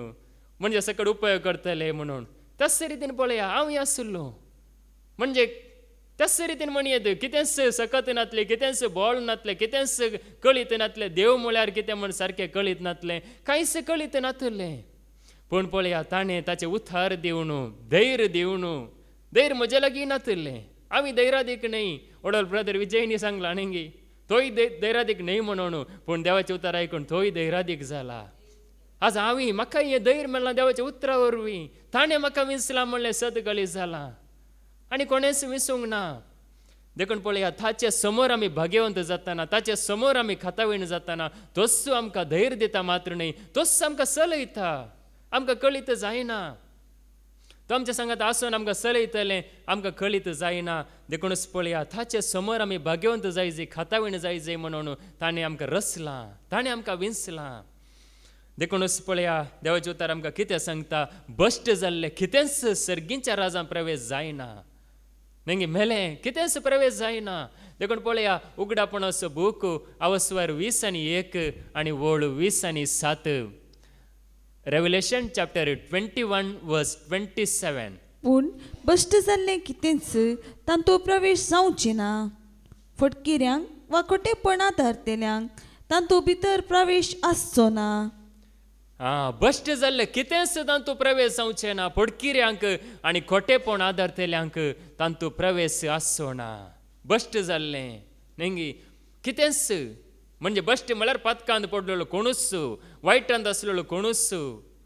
म्हणजे सकट उपयोग करतले म्हणून. तशे रितीन पळया हांवूय आशिल्लो, म्हणजे तशे रितीन म्हणयेत कितेंच सकत नातलें, कितेंच बोळ नातलें, कितेंच कळीत नातलें. देव म्हळ्यार कितें म्हण सारकें कळीत नातलें, कांयच कळीत नातलें. पूण पळया ताणें ताचें उथार दिवन, धैर्य दिवन, धैर्य म्हजे लागीं नातलें. आमी धैर्यादीक न्ही. वडोल ब्रदर विजयनी सांगला न्ही, तोय धैर्यादीक न्ही म्हणून, पूण देवाचें उतर आयकून तोय धैर्यादीक जाला. आज हांवी म्हाका हें धैर्य मेळ्ळां देवाच्या उतरा वरवीं. ताणें म्हाका विंचलां म्हणलें सदगळी जालां आनी कोणेंच विंचूंक ना. देखून पळया ताचे समोर आमी भाग्यवंत जाताना, ताचे समोर आमी खातावीण जाताना तोच आमकां धैर्य दिता मात्र न्ही, तोच आमकां चलयता. आमकां कळीत जायना. तो आमच्या सांगात आसून आमकां चलयतलें, आमकां कळीत जायना. देखूनच पळया ताचे समोर आमी भाग्यवंत जायचे, खातावीण जायचे म्हणून ताणें आमकां रचलां, ताणें आमकां विंचलां. देखूनच पळया देवाचें उतर आमकां कितें सांगता, भश्ट जाल्ले कितेंच सर्गींच्या राजांत प्रवेश जायना. न्ही मेलें कितेंच प्रवेश जायना. देखून पळया उगडापणाचो बूक अवस्वर 20:1 आनी वोळ 20:7. Revelation chapter 21:27. पूण भश्ट जाल्ले कितेंच तांतू प्रवेश जावचे ना. फटकिऱ्यांक वा खोटेपणां धरतेल्यांक तांतू भितर प्रवेश आसचो ना. भश्ट जाल्ले कितेंच तांतू प्रवेश जावचे ना. फटकिऱ्यांक आनी खोटेपण आदारतेल्यांक तांतू प्रवेश आसचो ना. भश्ट जाल्ले न्ही कितेंच म्हणजे भश्ट म्हळ्यार पथकांत पडलेलो कोणूच, वायटांत आसलेलो कोणूच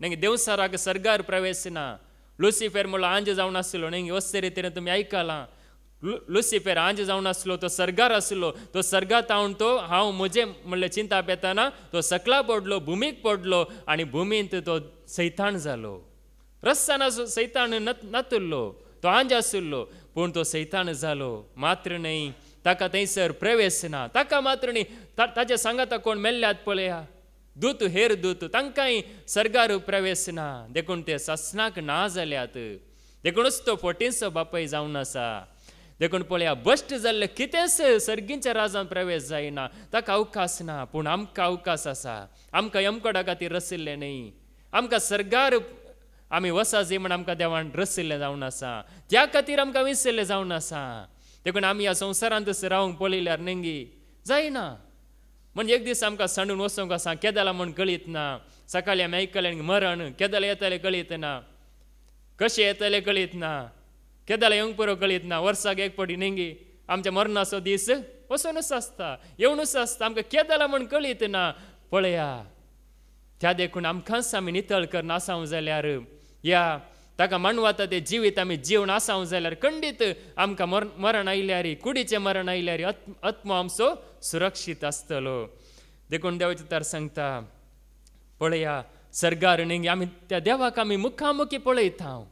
न्ही. देवसाराक सर्गार प्रवेश ना. लुसिफर म्हणलो आंज जावन आसलो न्ही, अशे रितीन तुमी आयकलां. लुसिफर आंज जावन आसलो, तो सर्गार आसलो. तो सर्गांत हांव तो हांव म्हजें म्हणलें चिंता पेताना तो सकला पडलो, भुमीक पडलो आनी भुमींत तो सैतान जालो. रस्ताना सैतान नातुरलो, तो आंज आसलो पूण तो सैतान जालो. मात्र न्ही ताका थंयसर प्रवेश ना. ताका मात्र न्ही ताचे सांगाता कोण मेल्ल्यात पळया, दूत हेर दूत, तांकांय सर्गार प्रवेश ना. देखून ते ससनाक ना जाल्यात. देखूनच तो फोटींचो बापूय जावन आसा. देखून पळया भश्ट जाल्ले कितेंच सर्गींच्या राजांत प्रवेश जायना. ताका अवकाश ना. पूण आमकां अवकाश आसा. आमकां यमकोडा खातीर रचिल्लें न्ही, आमकां सर्गार आमी वसाजी म्हण आमकां देवान रचिल्लें जावन आसा. त्या खातीर आमकां विसरलें जावन आसा. देखून आमी ह्या संवसारांत रावंक पळयल्यार न्ही जायना. म्हणजे एक दीस आमकां सांडून वचोंक आसा, केदाला म्हण कळीत ना. सकाळी आमी आयकलें मरण, केदाला येतलें कळीत ना, कशें येतलें कळीत ना, केदाला येवंक पुरो कळीत ना. वर्साक एक पटी न्ही आमच्या मरणाचो दीस वचूनच आसता, येवनूच आसता. आमकां केदाला म्हण कळीत ना. पळया त्या देखून आमकांच आमी नितळ करून आसांव जाल्यार, या ताका मानवाता तें जिवीत आमी जीवन आसांव जाल्यार खंडीत आमकां मरण आयल्यार, कुडीचें मरण आयल्यार आत्मो आमचो सुरक्षीत आसतलो. देखून देवाचें उतर सांगता पळया सर्गार न्ही आमी त्या देवाक आमी मुखामुखी पळयता.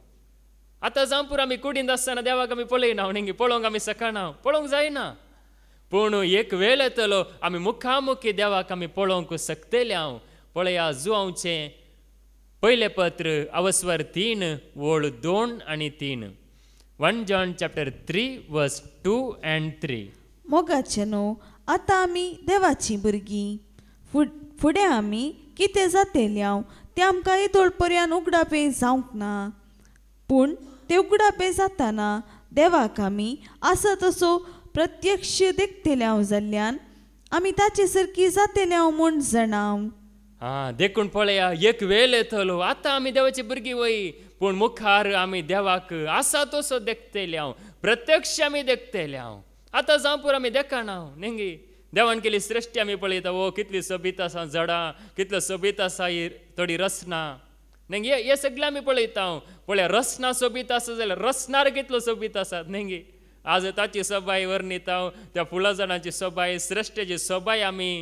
आतां जावं पुरो आमी कुडींत आसतना देवाक आमी पळयना न्ही, पळोवंक आमी सकना, पळोवंक जायना. पूण एक वेळ येतलो आमी मुखामुखी देवाक आमी पळोवंक शकतले. हांव पळया जुआंवचें पयलें पत्र अवस्वर 3 वोळ 2 आनी 3. 1 John chapter 3:2-3. मोगाचे न्हू आतां आमी देवाचीं भुरगीं. फुडें आमी कितें जातलें तें आमकां येदोळ पर्यान उगडापे जावंक ना. पूण ते उगडापे जाताना देवाक आमी आसा तसो प्रत्यक्ष देखतले जाल्ल्यान आमी ताचे सारकी जातले म्हूण जाणाव. देखून पळया एक वेळ येतलो आतां आमी देवाची भुरगीं वय पूण मुखार आमी देवाक आसा तसो देखतेले हांव प्रत्यक्ष आमी देखतेले हांव आतां जावं पूर आमी देखना हांव नेंगी देवान केली सृश्टी आमी पळयता ओ कितली सोबीत आसा झाडां कितलो सोबीत आसा ही थोडी रचना नेंगी हे सगळें आमी पळयता हांव पळय रचना सोबीत आसा जाल्यार रचणार कितलो सोबीत आसात नेंगी आज ताची सोबाय वर्णिता हांव त्या फुलां झाडांची सोबाय सृश्टेची सोबाय आमी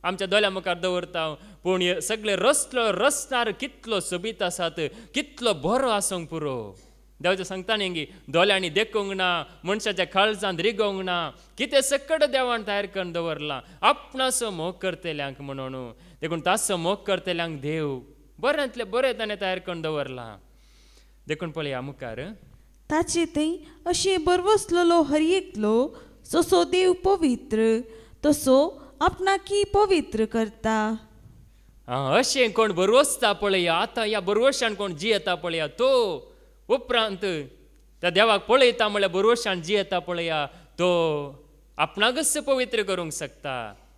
आमच्या दोळ्या मुखार दवरता पूण सगळे रचणार कितलो सोबीत आसात कितलो बरो आसूंक पुरो देवाचें सांगता न्ही दोळ्यांनी देखूंक ना मनशाच्या काळजांत रिगोंक ना कितें सकट देवान तयार करून दवरला आपणाचो मोग करतल्यांक म्हणून देखून ताचो मोग करतल्यांक देव बऱ्यांतले बरें ताणें तयार करून दवरला देखून पळया मुखार ताचे थंय अशें बरवसलेलो हर एकलो जसो देव पवित्र तसो आपणाकी पवित्र करता अशें कोण बरवसता पळया आतां ह्या बरवशान कोण जियेता पळया तो उपरांत त्या देवाक पळयता म्हळ्यार बरवशान जियेता पळया तो आपणाकच पवित्र करूंक शकता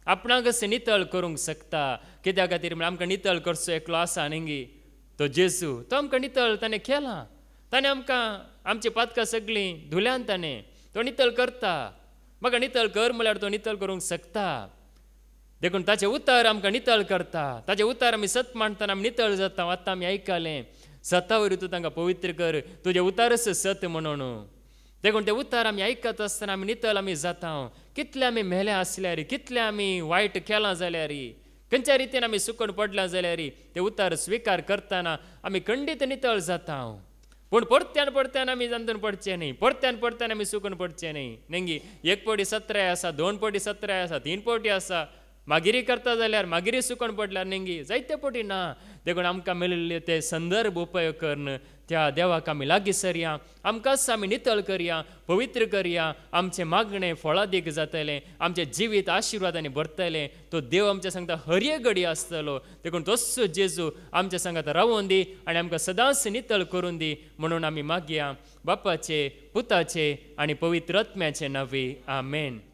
आपणाकच नितळ करूंक शकता कित्या खातीर म्हळ्यार आमकां नितळ करचो एकलो आसा न्ही तो जेजू तो आमकां नितळ ताणें केला ताणें आमकां आमची पातकां सगळीं धुल्यान ताणें तो नितळ करता म्हाका नितळ कर म्हळ्यार तो नितळ करूंक शकता देखून ताचें उतर आमकां नितळ करता ताचें उतर आमी सत मांडटना आमी नितळ जाता आतां आमी आयकलें सता वयर तूं तांकां पवित्र कर तुजें उतारच सत म्हणून देखून तें उतार आमी आयकत आसतना आमी नितळ आमी जाता कितले आमी मेले आसल्यार कितले आमी वायट केलां जाल्यार खंयच्या रितीन आमी सुकून पडलां जाल्यार तें उतार स्विकार करतना आमी खंडीत नितळ जाता पूण परत्यान आमी जांतून पडचें न्ही परत्यान आमी सुकून पडचें न्ही नेंगी 1 पटी 17 आसा 2 पटी 17 आसा 3 पटी आसा मागिरी करता जाल्यार मागिरी सुकून पडल्यार नेंगी जायते पटी ना देखून आमकां मेळिल्ले ते संदर्भ उपयोग करून त्या देवाक आमी लागीं सरया आमकांच आमी नितळ करया पवित्र करया आमचें मागणें फळादीक जातलें आमचें जिवीत आशिर्वादांनी भरतलें तो देव आमच्या सांगता हर एक घडी आसतलो देखून तसो जेजू आमच्या सांगात रावून दी आनी आमकां सदांच नितळ करून दी म्हणून आमी मागया बापाचे पुताचे आनी पवित्र आत्म्याचे नांवे आमेन.